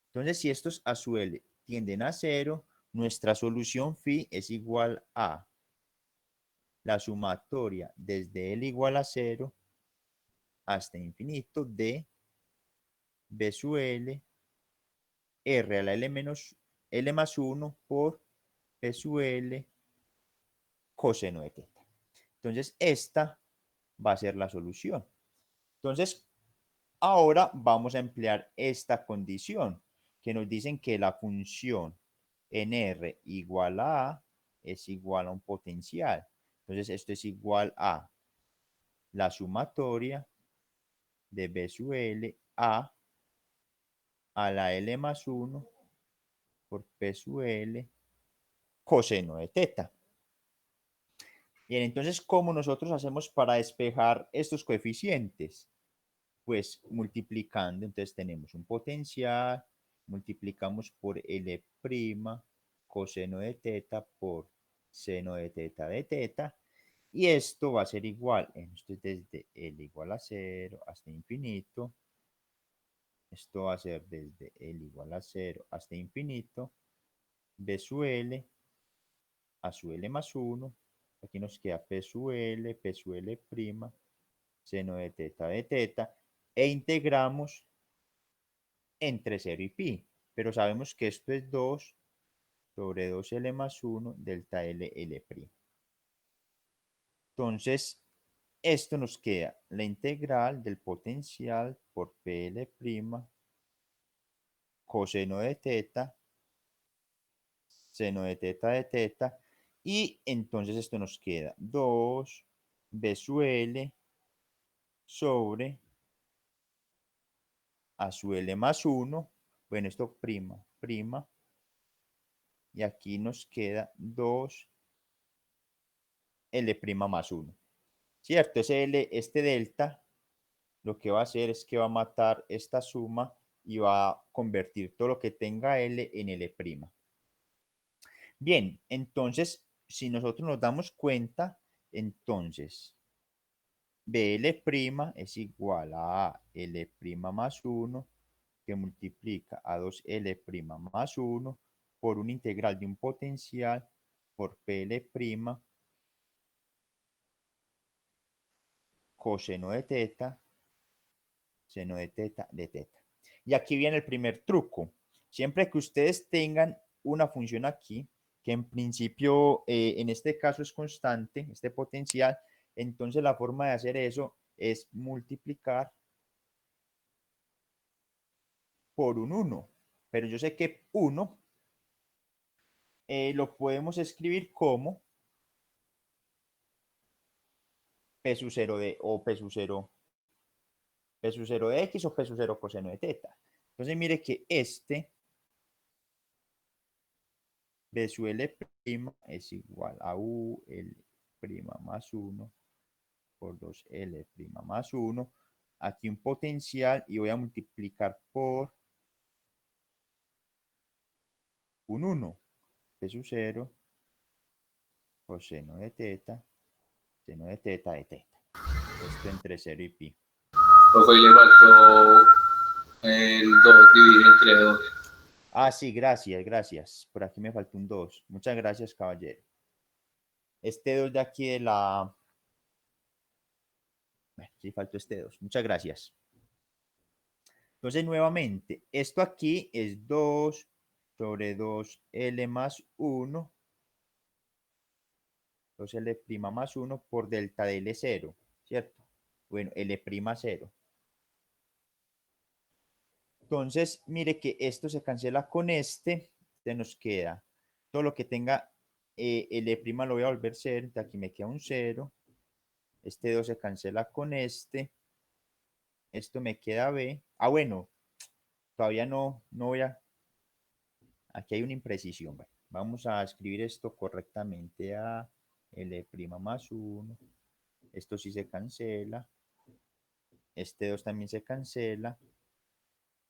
Entonces, si estos a su L tienden a 0, nuestra solución phi es igual a la sumatoria desde L igual a 0 hasta infinito de B su L, R a la L menos L más 1 por P su L coseno de teta. Entonces, esta va a ser la solución. Entonces, ahora vamos a emplear esta condición que nos dicen que la función en R igual a es igual a un potencial. Entonces, esto es igual a la sumatoria de B sub L a la L más 1 por P sub L coseno de teta. Bien, entonces, ¿cómo nosotros hacemos para despejar estos coeficientes? Pues multiplicando, entonces tenemos un potencial, multiplicamos por L' coseno de teta por seno de teta, y esto va a ser igual, esto es desde L igual a 0 hasta infinito, Esto va a ser desde L igual a 0 hasta infinito, B sub L a su L más 1. Aquí nos queda P sub L prima, seno de teta, e integramos entre 0 y pi. Pero sabemos que esto es 2 sobre 2L más 1 delta L'. Entonces, esto nos queda la integral del potencial por PL' coseno de teta, seno de teta, y entonces esto nos queda 2 B sub L sobre A sub L más 1, bueno, esto prima, y aquí nos queda 2 L' más 1, ¿cierto? Este delta lo que va a hacer es que va a matar esta suma y va a convertir todo lo que tenga L en L'. Bien, entonces, si nosotros nos damos cuenta, entonces BL' es igual a L' más 1 que multiplica a 2L' más 1 por una integral de un potencial por PL' coseno de teta, seno de teta. Y aquí viene el primer truco. Siempre que ustedes tengan una función aquí, que en principio en este caso es constante, este potencial, entonces la forma de hacer eso es multiplicar por un 1. Pero yo sé que 1 lo podemos escribir como P sub 0 de, o P sub 0, P sub 0 de X o P sub 0 coseno de teta. Entonces mire que este B sub L' es igual a U L' más 1 por 2L' más 1. Aquí un potencial y voy a multiplicar por un 1. P sub 0 coseno de teta, seno de teta. Esto entre 0 y pi. Profe, le faltó el 2, dividir entre 2. Ah, sí, gracias. Por aquí me faltó un 2. Muchas gracias, caballero. Este 2 de aquí de la... Bueno, sí, faltó este 2. Muchas gracias. Entonces, nuevamente, esto aquí es 2 sobre 2L más 1. 2L' más 1 por delta de L0, ¿cierto? Bueno, L'0. Entonces, mire que esto se cancela con este. Se nos queda todo lo que tenga L' lo voy a volver 0. Entonces aquí me queda un 0. Este 2 se cancela con este. Esto me queda B. Ah, bueno, todavía no voy a... Aquí hay una imprecisión. Bueno, vamos a escribir esto correctamente a L' más 1. Esto sí se cancela. Este 2 también se cancela.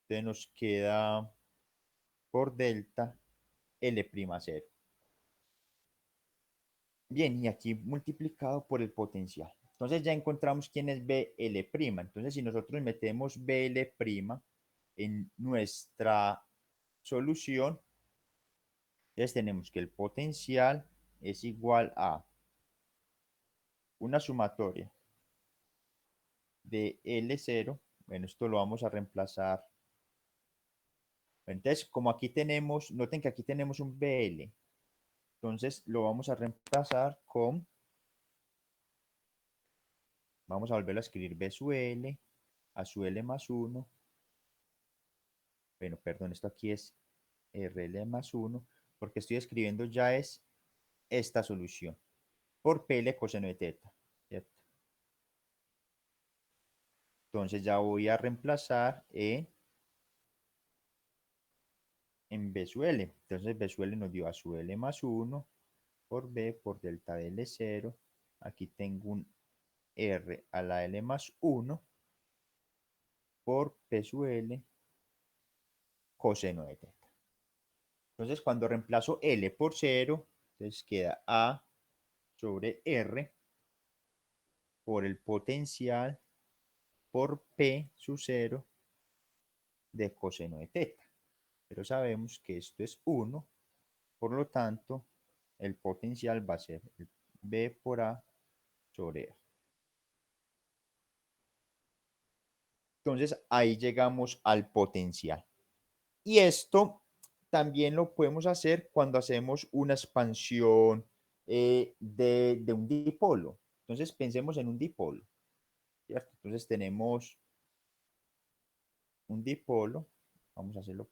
Entonces nos queda por delta L'0. Bien, y aquí multiplicado por el potencial. Entonces ya encontramos quién es BL'. Entonces si nosotros metemos BL' en nuestra solución, entonces tenemos que el potencial es igual a una sumatoria de L0. Bueno, esto lo vamos a reemplazar. Entonces, como aquí tenemos, noten que aquí tenemos un BL. Entonces lo vamos a reemplazar con, vamos a volverlo a escribir B sub L a su L más 1. Bueno, perdón, esto aquí es RL más 1, porque estoy escribiendo ya es esta solución por PL coseno de teta, ¿cierto? Entonces ya voy a reemplazar en B sub L. Entonces B sub L nos dio A sub L más 1 por B por delta de L0. Aquí tengo un R a la L más 1 por P sub L coseno de teta. Entonces cuando reemplazo L por 0, entonces queda A sobre R por el potencial por P sub 0 de coseno de teta. Pero sabemos que esto es 1, por lo tanto, el potencial va a ser el B por A sobre R. Entonces, ahí llegamos al potencial. Y esto también lo podemos hacer cuando hacemos una expansión de un dipolo. Entonces, pensemos en un dipolo, ¿cierto? Entonces, tenemos un dipolo. Vamos a hacerlo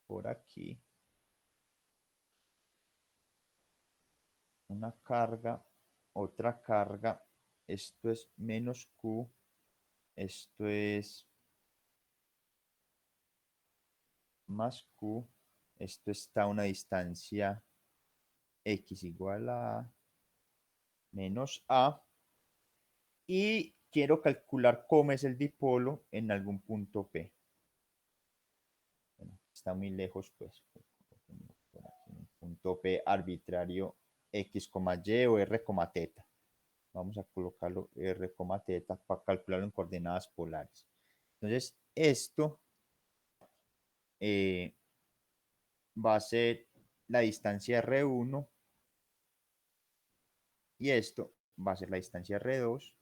por aquí. Una carga, otra carga. Esto es menos Q. Esto es más Q. Esto está a una distancia X igual a menos A. Y quiero calcular cómo es el dipolo en algún punto P. Bueno, está muy lejos, pues. Por aquí, un punto P arbitrario X, Y o R, teta. Vamos a colocarlo R, teta para calcularlo en coordenadas polares. Entonces, esto va a ser la distancia R1 y esto va a ser la distancia R2.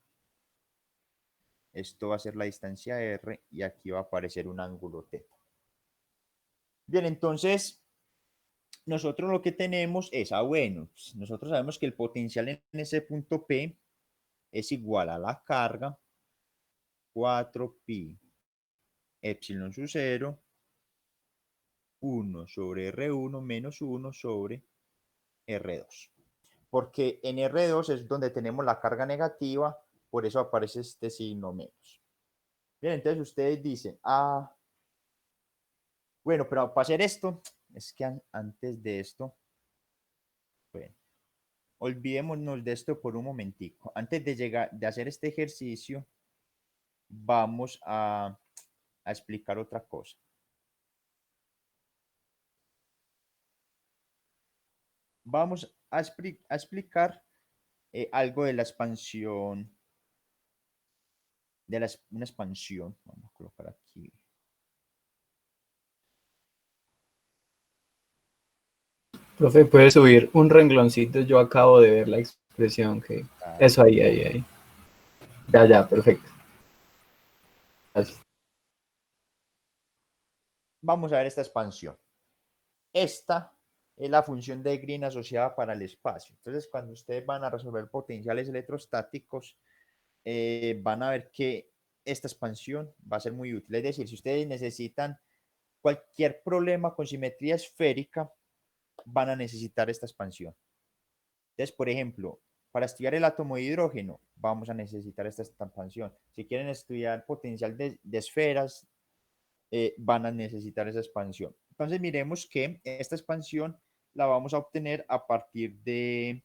Esto va a ser la distancia R y aquí va a aparecer un ángulo teta. Bien, entonces nosotros lo que tenemos es, bueno, nosotros sabemos que el potencial en ese punto P es igual a la carga 4pi epsilon sub 0, 1 sobre R1 menos 1 sobre R2. Porque en R2 es donde tenemos la carga negativa, por eso aparece este signo menos. Bien, entonces ustedes dicen, bueno, pero para hacer esto, es que antes de esto, bueno, olvidémonos de esto por un momentico. Antes de hacer este ejercicio, vamos a explicar otra cosa. Vamos a explicar algo de la expansión, una expansión. Vamos a colocar aquí. Profe, puede subir un rengloncito. Yo acabo de ver la expresión que. Eso, ahí. Ya, perfecto. Gracias. Vamos a ver esta expansión. Esta es la función de Green asociada para el espacio. Entonces, cuando ustedes van a resolver potenciales electrostáticos, van a ver que esta expansión va a ser muy útil. Es decir, si ustedes necesitan cualquier problema con simetría esférica, van a necesitar esta expansión. Entonces, por ejemplo, para estudiar el átomo de hidrógeno, vamos a necesitar esta expansión. Si quieren estudiar potencial de esferas, van a necesitar esa expansión. Entonces, miremos que esta expansión la vamos a obtener a partir de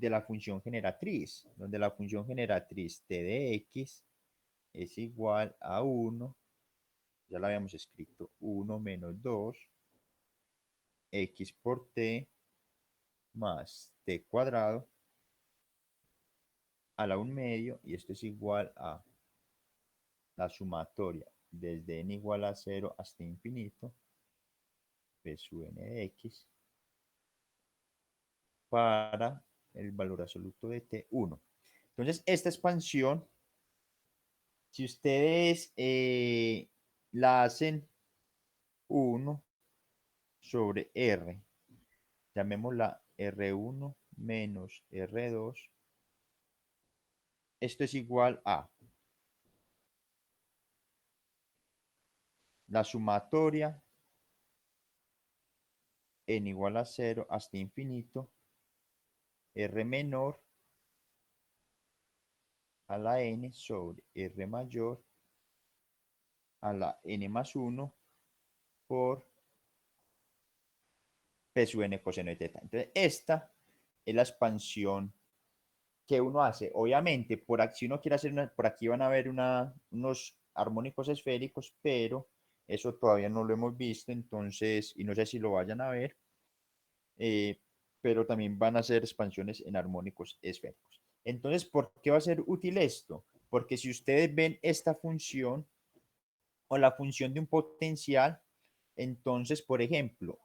la función generatriz, donde la función generatriz t de x es igual a 1, ya la habíamos escrito, 1 menos 2, x por t más t cuadrado a la 1 medio, y esto es igual a la sumatoria desde n igual a 0 hasta infinito, p sub n de x, para el valor absoluto de t1. Entonces, esta expansión, si ustedes la hacen 1 sobre R, llamémosla R1 menos R2, esto es igual a la sumatoria n igual a 0 hasta infinito, R menor a la n sobre R mayor a la n más 1 por P sub n coseno de teta. Entonces, esta es la expansión que uno hace. Obviamente, por aquí, si uno quiere hacer por aquí van a ver unos armónicos esféricos, pero eso todavía no lo hemos visto, entonces, y no sé si lo vayan a ver, pero también van a ser expansiones en armónicos esféricos. Entonces, ¿por qué va a ser útil esto? Porque si ustedes ven esta función o la función de un potencial, entonces, por ejemplo,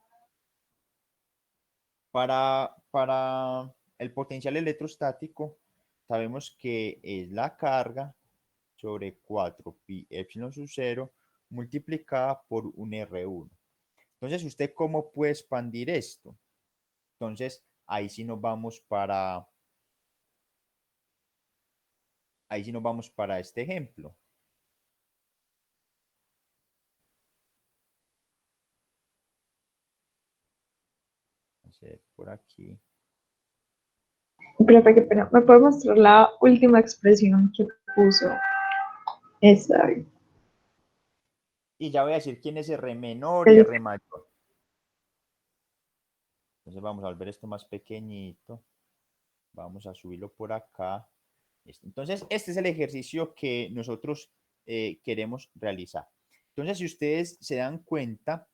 para el potencial electrostático, sabemos que es la carga sobre 4 pi epsilon sub 0 multiplicada por un R1. Entonces, ¿usted cómo puede expandir esto? Entonces, ahí sí nos vamos para este ejemplo. Vamos a hacer por aquí. Profe, qué pena. ¿Me puede mostrar la última expresión que puso? Esta. Y ya voy a decir quién es R menor y R mayor. Entonces vamos a volver esto más pequeñito. Vamos a subirlo por acá. Entonces, este es el ejercicio que nosotros queremos realizar. Entonces, si ustedes se dan cuenta,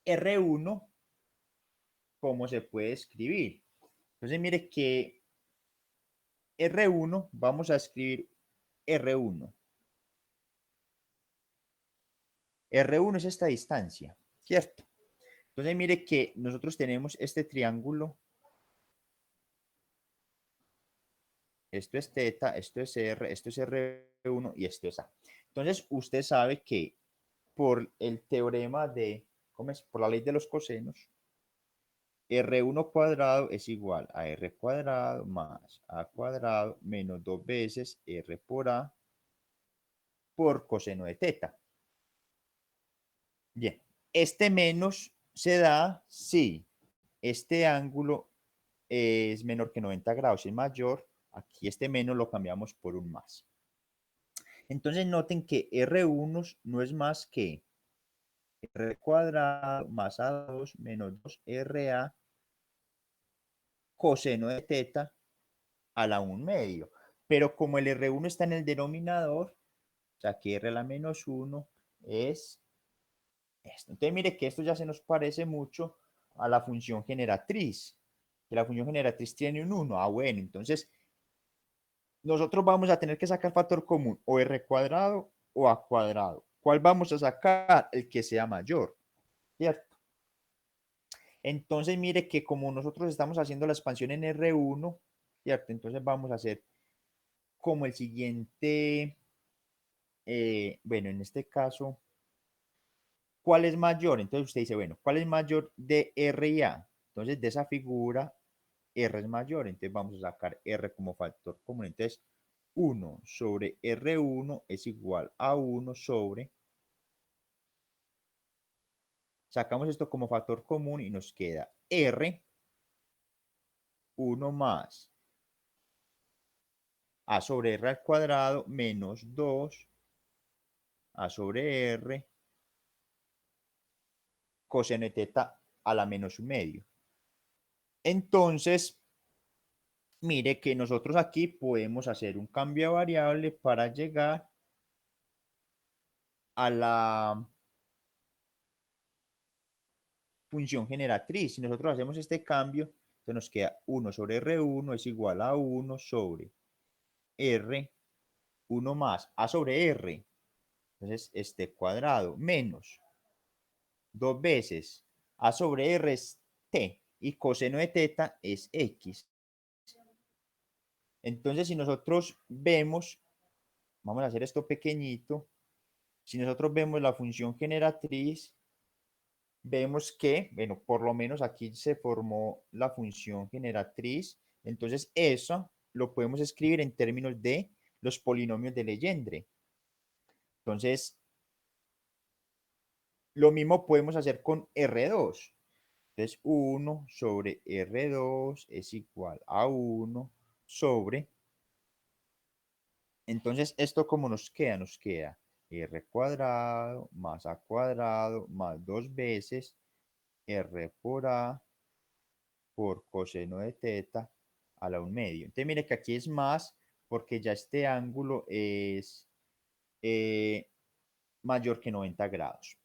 R1, ¿cómo se puede escribir? Entonces, mire que R1, vamos a escribir R1. R1 es esta distancia, ¿cierto? Entonces, mire que nosotros tenemos este triángulo. Esto es teta, esto es R, esto es R1 y esto es A. Entonces, usted sabe que por el teorema de, ¿cómo es? Por la ley de los cosenos, R1 cuadrado es igual a R cuadrado más A cuadrado menos 2 veces R por A por coseno de teta. Bien, este menos se da si este ángulo es menor que 90 grados, es mayor. Aquí este menos lo cambiamos por un más. Entonces noten que R1 no es más que R cuadrado más A2 menos 2RA coseno de teta a la 1 medio. Pero como el R1 está en el denominador, o sea que R a la menos 1 es esto. Entonces mire que esto ya se nos parece mucho a la función generatriz. Que la función generatriz tiene un 1. Ah, bueno, entonces nosotros vamos a tener que sacar factor común o R cuadrado o A cuadrado. ¿Cuál vamos a sacar? El que sea mayor, ¿cierto? Entonces mire que como nosotros estamos haciendo la expansión en R1, ¿cierto? Entonces vamos a hacer como el siguiente, bueno, en este caso, ¿cuál es mayor? Entonces usted dice, bueno, ¿cuál es mayor de R y A? Entonces de esa figura, R es mayor, entonces vamos a sacar R como factor común. Entonces 1 sobre R1 es igual a 1 sobre, sacamos esto como factor común y nos queda R, 1 más A sobre R al cuadrado menos 2 A sobre R coseno de teta a la menos un medio. Entonces, mire que nosotros aquí podemos hacer un cambio de variable para llegar a la función generatriz. Si nosotros hacemos este cambio, entonces nos queda 1 sobre R1 es igual a 1 sobre R, 1 más A sobre R. Entonces, este cuadrado menos 2 veces A sobre R es T y coseno de teta es X. Entonces, si nosotros vemos, vamos a hacer esto pequeñito, si nosotros vemos la función generatriz, vemos que, bueno, por lo menos aquí se formó la función generatriz, entonces eso lo podemos escribir en términos de los polinomios de Legendre. Entonces, lo mismo podemos hacer con R2. Entonces, 1 sobre R2 es igual a 1 sobre. Entonces, ¿esto cómo nos queda? Nos queda R cuadrado más A cuadrado más 2 veces R por A por coseno de teta a la 1 medio. Entonces, mire que aquí es más porque ya este ángulo es mayor que 90 grados.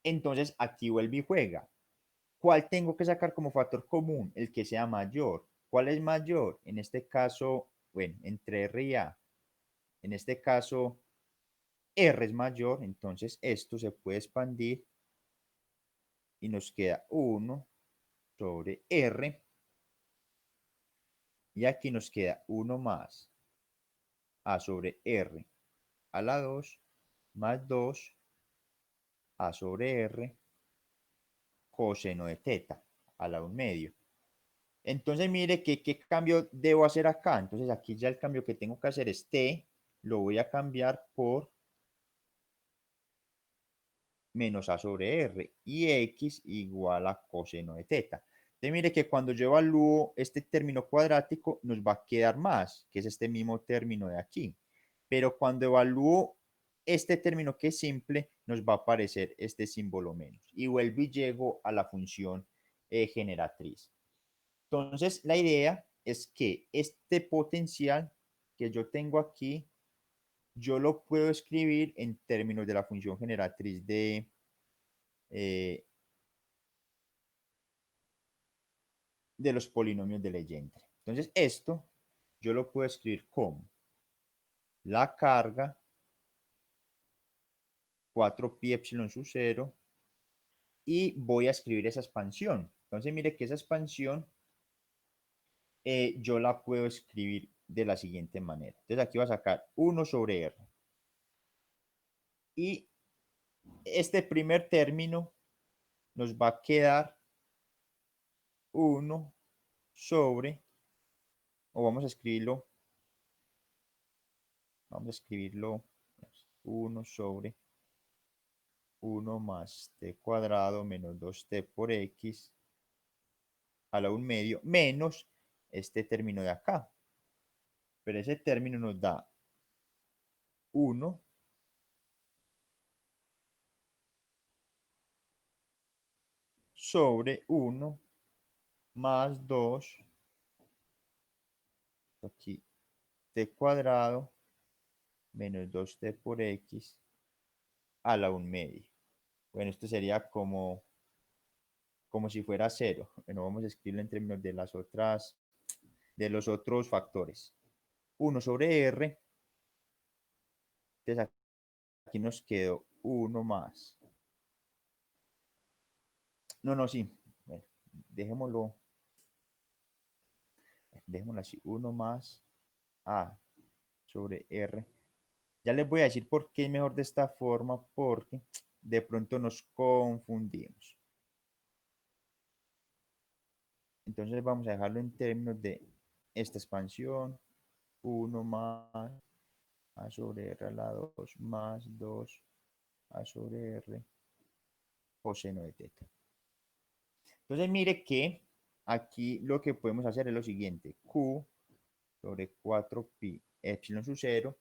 Entonces, aquí vuelve y juega. ¿Cuál tengo que sacar como factor común? El que sea mayor. ¿Cuál es mayor? En este caso, bueno, entre R y A. En este caso, R es mayor, entonces esto se puede expandir y nos queda 1 sobre R. Y aquí nos queda 1 más A sobre R a la 2 más 2 A sobre R coseno de teta a la 1 medio. Entonces mire que qué cambio debo hacer acá. Entonces aquí ya el cambio que tengo que hacer es T, lo voy a cambiar por menos A sobre R y X igual a coseno de teta. Entonces mire que cuando yo evalúo este término cuadrático nos va a quedar más, que es este mismo término de aquí. Pero cuando evalúo este término que es simple, nos va a aparecer este símbolo menos. Y vuelvo y llego a la función generatriz. Entonces, la idea es que este potencial que yo tengo aquí, yo lo puedo escribir en términos de la función generatriz de los polinomios de Legendre. Entonces, esto yo lo puedo escribir como la carga 4pi epsilon sub 0 y voy a escribir esa expansión. Entonces, mire que esa expansión yo la puedo escribir de la siguiente manera. Entonces, aquí va a sacar 1 sobre R. Y este primer término nos va a quedar 1 sobre, o vamos a escribirlo 1 sobre 1 más t cuadrado menos 2t por x a la 1 medio menos este término de acá. Pero ese término nos da 1 sobre 1 más 2, aquí t cuadrado menos 2t por x a la 1 medio. Bueno, esto sería como si fuera 0. Bueno, vamos a escribirlo en términos de de los otros factores. 1 sobre R. Entonces aquí nos quedó 1 más. No, sí. Bueno, dejémoslo así. 1 más A sobre R. Ya les voy a decir por qué es mejor de esta forma, porque de pronto nos confundimos. Entonces vamos a dejarlo en términos de esta expansión. 1 más A sobre R a la 2 más 2 A sobre R coseno de teta. Entonces mire que aquí lo que podemos hacer es lo siguiente. Q sobre 4pi epsilon sub 0.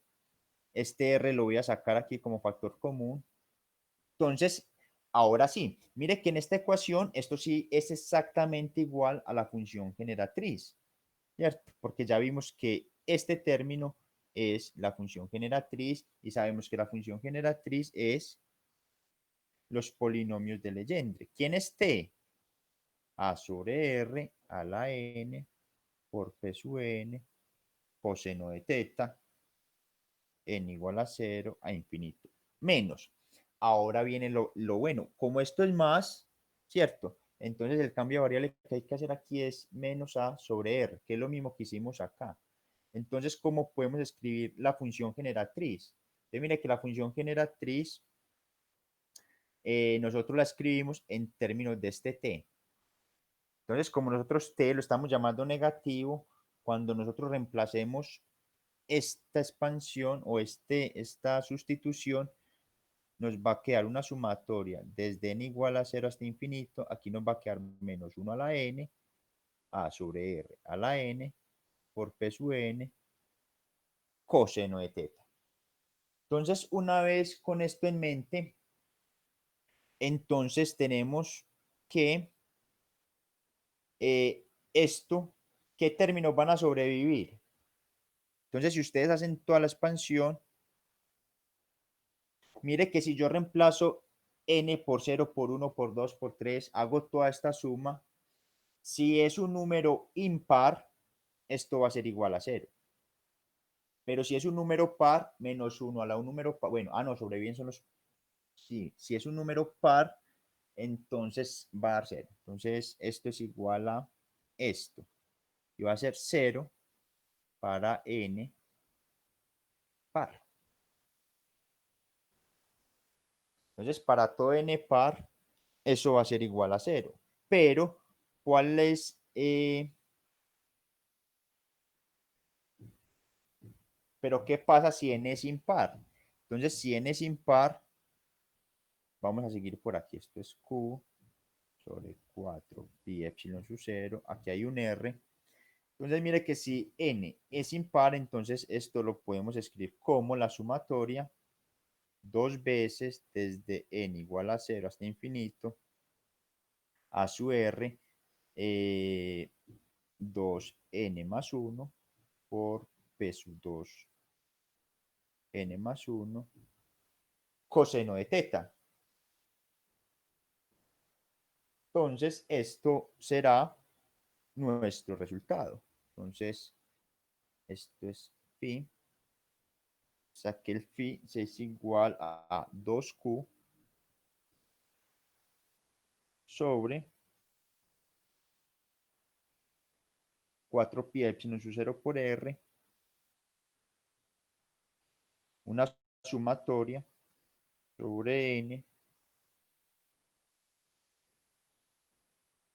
Este R lo voy a sacar aquí como factor común. Entonces, ahora sí, mire que en esta ecuación esto sí es exactamente igual a la función generatriz, ¿cierto? Porque ya vimos que este término es la función generatriz y sabemos que la función generatriz es los polinomios de Legendre. ¿Quién es T? A sobre R a la n por P sub n coseno de teta n igual a 0 a infinito menos. Ahora viene lo bueno. Como esto es más, ¿cierto? Entonces el cambio de variable que hay que hacer aquí es menos A sobre R, que es lo mismo que hicimos acá. Entonces, ¿cómo podemos escribir la función generatriz? Entonces, mire que la función generatriz nosotros la escribimos en términos de este T. Entonces, como nosotros T lo estamos llamando negativo, cuando nosotros reemplacemos esta expansión o esta sustitución, nos va a quedar una sumatoria desde n igual a 0 hasta infinito. Aquí nos va a quedar menos 1 a la n, A sobre R a la n, por P sub n, coseno de teta. Entonces, una vez con esto en mente, entonces tenemos que esto, ¿qué términos van a sobrevivir? Entonces, si ustedes hacen toda la expansión, mire que si yo reemplazo n por 0, por 1, por 2, por 3, hago toda esta suma, si es un número impar, esto va a ser igual a 0. Pero si es un número par, menos 1 a la un número par, bueno, no, sobre bien son los, sí, si es un número par, entonces va a dar 0. Entonces esto es igual a esto. Y va a ser 0 para n par. Entonces, para todo n par, eso va a ser igual a 0. Pero, ¿cuál es? Pero, ¿qué pasa si n es impar? Entonces, si n es impar, vamos a seguir por aquí. Esto es q sobre 4 pi epsilon sub 0. Aquí hay un r. Entonces, mire que si n es impar, entonces esto lo podemos escribir como la sumatoria dos veces desde n igual a 0 hasta infinito a su r 2n más 1 por p sub 2n más 1 coseno de teta. Entonces, esto será nuestro resultado. Entonces, esto es phi. O sea que el phi es igual a 2q sobre 4 pi epsilon sub 0 por r, una sumatoria sobre n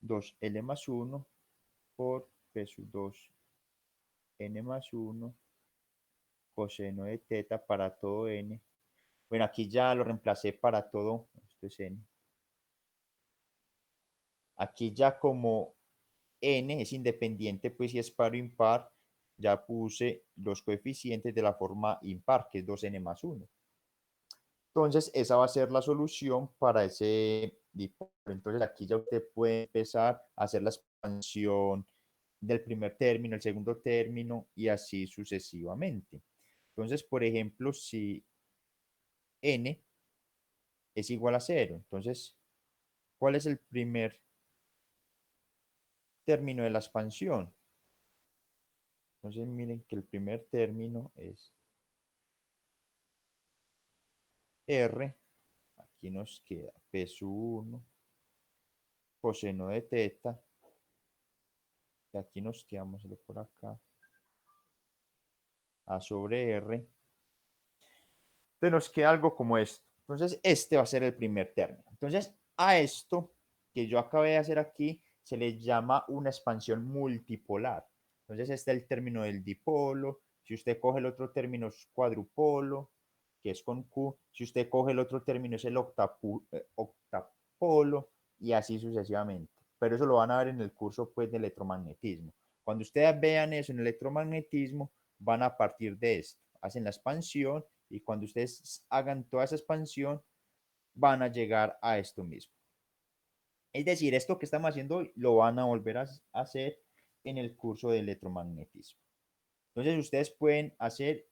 2l más 1 por p sub 2n más 1 coseno de teta para todo n. Bueno, aquí ya lo reemplacé para todo. Esto es n. Aquí ya como n es independiente, pues si es par o impar, ya puse los coeficientes de la forma impar, que es 2n más 1. Entonces, esa va a ser la solución para ese dipolo. Entonces, aquí ya usted puede empezar a hacer la expansión del primer término, el segundo término y así sucesivamente. Entonces, por ejemplo, si n es igual a 0, entonces, ¿cuál es el primer término de la expansión? Entonces, miren que el primer término es r, aquí nos queda p sub 1 coseno de teta, y aquí nos quedamos por acá, a sobre r. Entonces nos queda algo como esto. Entonces, este va a ser el primer término. Entonces, a esto que yo acabé de hacer aquí, se le llama una expansión multipolar. Entonces, este es el término del dipolo. Si usted coge el otro término es cuadrupolo, que es con Q. Si usted coge el otro término es el octapolo y así sucesivamente. Pero eso lo van a ver en el curso pues de electromagnetismo. Cuando ustedes vean eso en electromagnetismo, van a partir de esto. Hacen la expansión y cuando ustedes hagan toda esa expansión, van a llegar a esto mismo. Es decir, esto que estamos haciendo hoy lo van a volver a hacer en el curso de electromagnetismo. Entonces, ustedes pueden hacer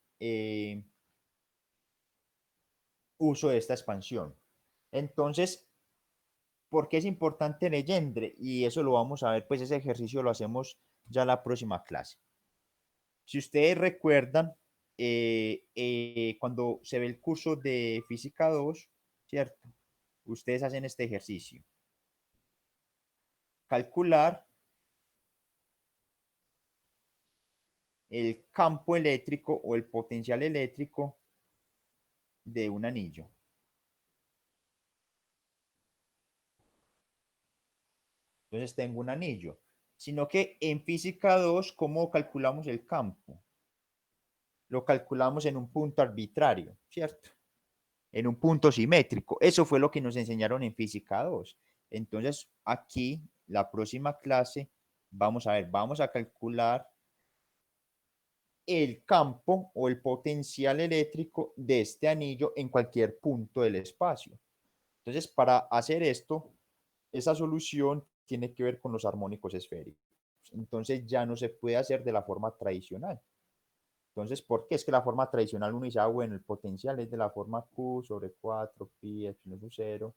uso de esta expansión. Entonces, ¿por qué es importante Legendre? Y eso lo vamos a ver, pues ese ejercicio lo hacemos ya en la próxima clase. Si ustedes recuerdan, cuando se ve el curso de Física 2, ¿cierto? Ustedes hacen este ejercicio. Calcular el campo eléctrico o el potencial eléctrico de un anillo. Entonces tengo un anillo. Sino que en Física 2, ¿cómo calculamos el campo? Lo calculamos en un punto arbitrario, ¿cierto? En un punto simétrico. Eso fue lo que nos enseñaron en Física 2. Entonces, aquí, la próxima clase, vamos a ver, vamos a calcular el campo o el potencial eléctrico de este anillo en cualquier punto del espacio. Entonces, para hacer esto, esa solución tiene que ver con los armónicos esféricos. Entonces, ya no se puede hacer de la forma tradicional. Entonces, ¿por qué? Es que la forma tradicional uno dice, bueno, el potencial es de la forma Q sobre 4 pi epsilon sub 0.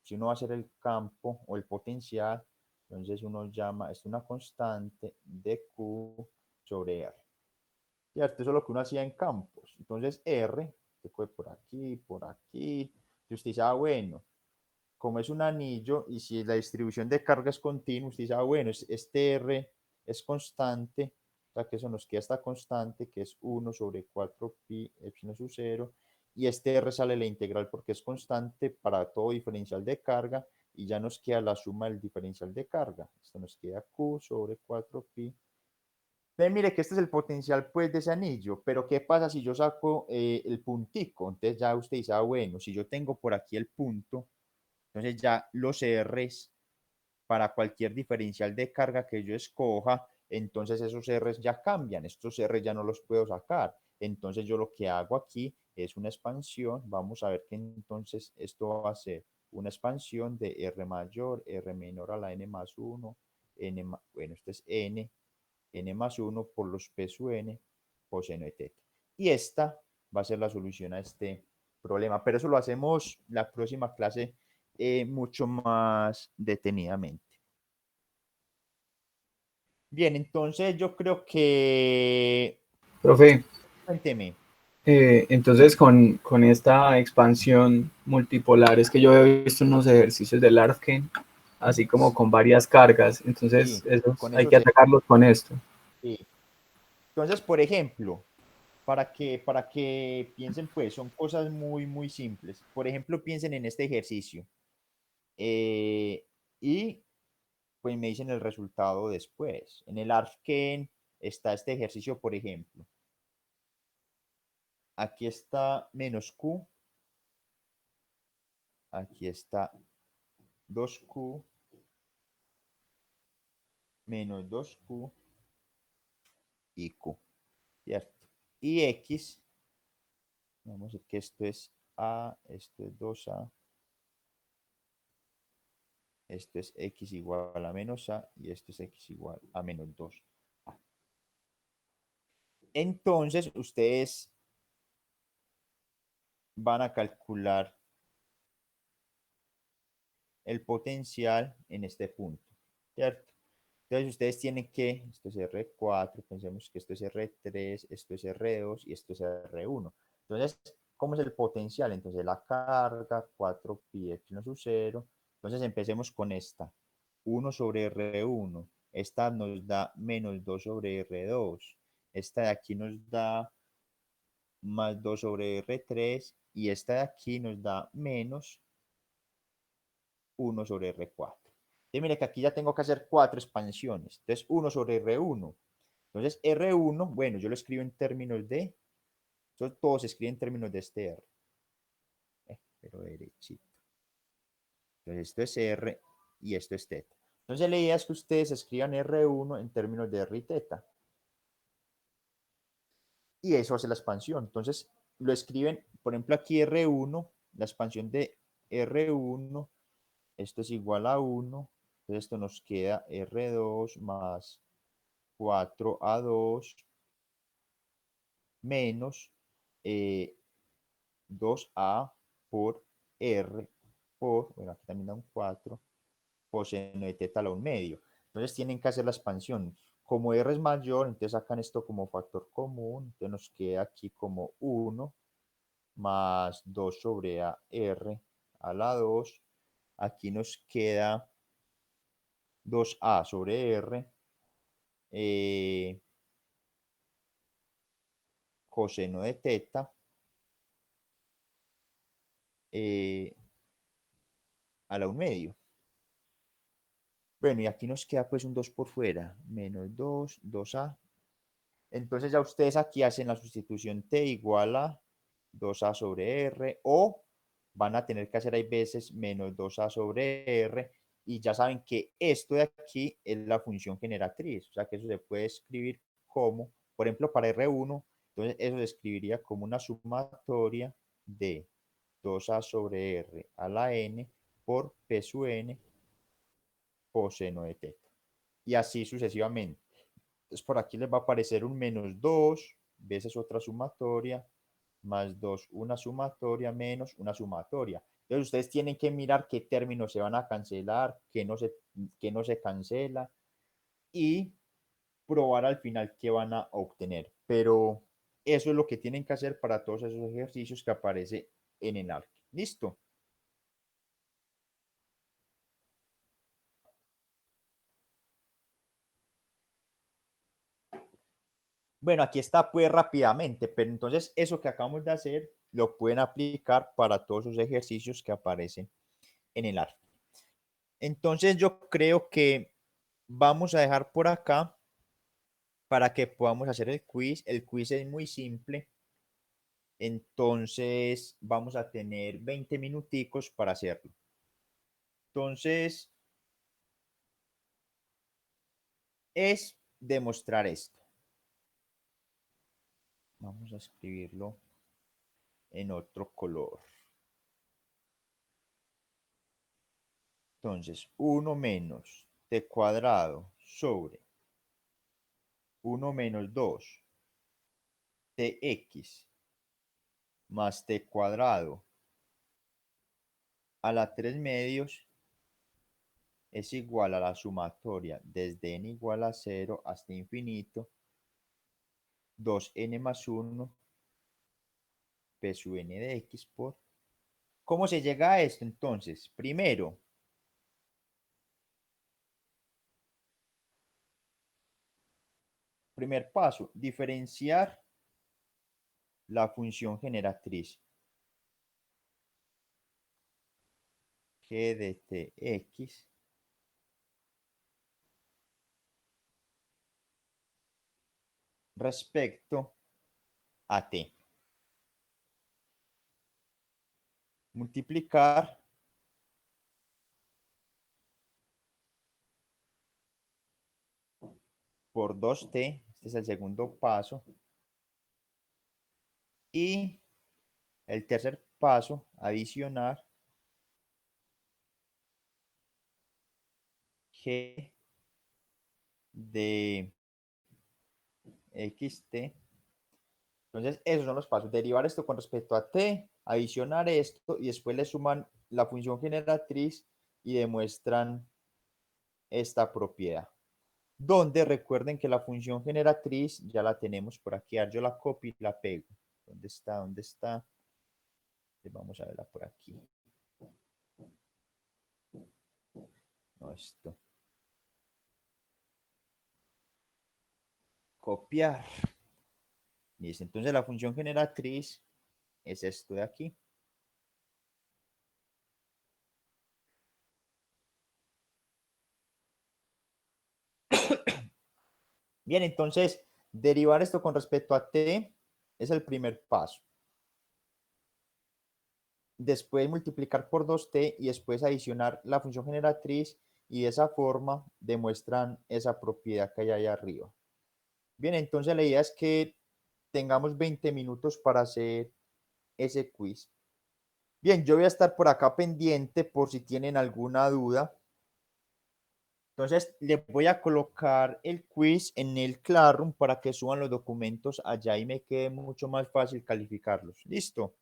Si uno va a hacer el campo o el potencial, entonces uno llama, es una constante de Q sobre R. ¿cierto? Eso es lo que uno hacía en campos. Entonces R, se coge por aquí, y usted dice, bueno, como es un anillo y si la distribución de carga es continua, usted dice, bueno, este R es constante, o sea que eso nos queda esta constante, que es 1 sobre 4 pi epsilon sub 0, y este R sale la integral porque es constante para todo diferencial de carga, y ya nos queda la suma del diferencial de carga. Esto nos queda Q sobre 4 pi. Entonces, mire que este es el potencial pues de ese anillo, pero ¿qué pasa si yo saco el puntico? Entonces ya usted dice, bueno, si yo tengo por aquí el punto, entonces ya los R's para cualquier diferencial de carga que yo escoja, entonces esos R's ya cambian, estos R's ya no los puedo sacar. Entonces yo lo que hago aquí es una expansión, vamos a ver que entonces esto va a ser una expansión de R mayor, R menor a la N más 1, bueno, esto es N más 1 por los P sub N coseno de teta. Y esta va a ser la solución a este problema, pero eso lo hacemos la próxima clase mucho más detenidamente. Bien, entonces yo creo que... Profe, Cuénteme. entonces con esta expansión multipolar es que yo he visto unos ejercicios del Larkin, así como con varias cargas, entonces Sí, esos con hay eso que atacarlos con esto. sí. Entonces, por ejemplo, para que piensen, pues, son cosas muy simples. Por ejemplo, piensen en este ejercicio. Y pues me dicen el resultado después. En el Arcane está este ejercicio, por ejemplo. Aquí está menos Q. Aquí está 2Q menos 2Q y Q, ¿cierto? Y X, vamos a decir que esto es A, esto es 2A, esto es X igual a menos A y esto es X igual a menos 2A. Entonces, ustedes van a calcular el potencial en este punto, ¿cierto? Entonces ustedes tienen que, esto es R4, pensemos que esto es R3, esto es R2 y esto es R1. Entonces, ¿cómo es el potencial? Entonces la carga, 4 pi epsilon sub 0. Entonces empecemos con esta, 1 sobre R1. Esta nos da menos 2 sobre R2. Esta de aquí nos da más 2 sobre R3 y esta de aquí nos da menos 1 sobre R4. Entonces, mire que aquí ya tengo que hacer 4 expansiones. Entonces, 1 sobre R1. Entonces, R1, bueno, yo lo escribo en términos de, entonces todo se escribe en términos de este R. Pero derechito. Entonces, esto es R y esto es teta. Entonces, la idea es que ustedes escriban R1 en términos de R y teta. Y eso hace la expansión. Entonces, lo escriben, por ejemplo, aquí R1, la expansión de R1, esto es igual a 1. Entonces, esto nos queda R2 más 4A2 menos 2A por R por, bueno, aquí también da un 4, coseno de teta a la 1 medio. Entonces tienen que hacer la expansión. Como R es mayor, entonces sacan esto como factor común. Entonces nos queda aquí como 1 más 2 sobre R a la 2. Aquí nos queda 2A sobre R. Coseno de teta a la 1 medio. Bueno, y aquí nos queda pues un 2 por fuera, menos 2, 2A. Entonces ya ustedes aquí hacen la sustitución T igual a 2A sobre R o van a tener que hacer hay veces menos 2A sobre R y ya saben que esto de aquí es la función generatriz, o sea que eso se puede escribir como, por ejemplo, para R1, entonces eso se escribiría como una sumatoria de 2A sobre R a la N por P sub N coseno de teta. Y así sucesivamente. Entonces por aquí les va a aparecer un menos 2 veces otra sumatoria, más 2 una sumatoria, menos una sumatoria. Entonces ustedes tienen que mirar qué términos se van a cancelar, qué no se cancela y probar al final qué van a obtener. Pero eso es lo que tienen que hacer para todos esos ejercicios que aparece en el arco. ¿Listo? Bueno, aquí está pues rápidamente, pero entonces eso que acabamos de hacer lo pueden aplicar para todos esos ejercicios que aparecen en el arco. Entonces yo creo que vamos a dejar por acá para que podamos hacer el quiz. El quiz es muy simple. Entonces vamos a tener 20 minuticos para hacerlo. Entonces es demostrar esto. Vamos a escribirlo en otro color. Entonces 1 menos t cuadrado sobre 1 menos 2 tx más t cuadrado a la 3 medios es igual a la sumatoria desde n igual a 0 hasta infinito 2n más 1 p sub n de x por... ¿Cómo se llega a esto entonces? Primero, primer paso, diferenciar la función generatriz g de tx respecto a t. Multiplicar por 2t, este es el segundo paso. Y el tercer paso, adicionar g de xt. Entonces, esos son los pasos. Derivar esto con respecto a t, adicionar esto y después le suman la función generatriz y demuestran esta propiedad. Donde recuerden que la función generatriz ya la tenemos por aquí. Yo la copio y la pego. ¿Dónde está? ¿Dónde está? Vamos a verla por aquí. No, esto. Copiar. Listo. Entonces la función generatriz es esto de aquí. Bien, entonces derivar esto con respecto a t es el primer paso. Después multiplicar por 2t y después adicionar la función generatriz y de esa forma demuestran esa propiedad que hay ahí arriba. Bien, entonces la idea es que tengamos 20 minutos para hacer ese quiz. Bien, yo voy a estar por acá pendiente por si tienen alguna duda. Entonces, le voy a colocar el quiz en el Classroom para que suban los documentos allá y me quede mucho más fácil calificarlos. ¿Listo?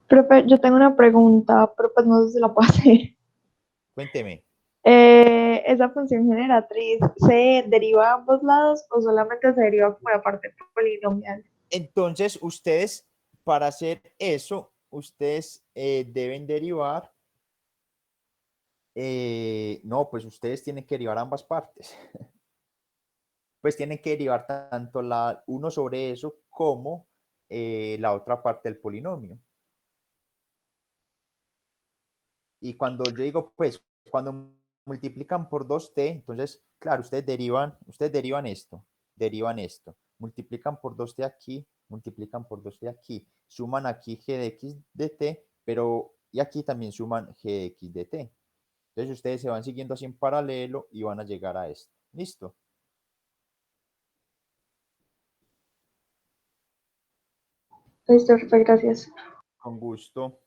Profe, yo tengo una pregunta, pero pues no sé si la puedo hacer. Cuénteme. ¿Esa función generatriz se deriva a ambos lados o solamente se deriva como la parte polinomial? Entonces, ustedes, para hacer eso, ustedes deben derivar. No, pues ustedes tienen que derivar ambas partes. Pues tienen que derivar tanto la uno sobre eso como la otra parte del polinomio. Y cuando yo digo, pues, cuando multiplican por 2t, entonces, claro, ustedes derivan esto, multiplican por 2t aquí, multiplican por 2t aquí, suman aquí g de x de t, pero, y aquí también suman g de x de t. Entonces ustedes se van siguiendo así en paralelo y van a llegar a esto. ¿Listo? Listo, profe, gracias. Con gusto.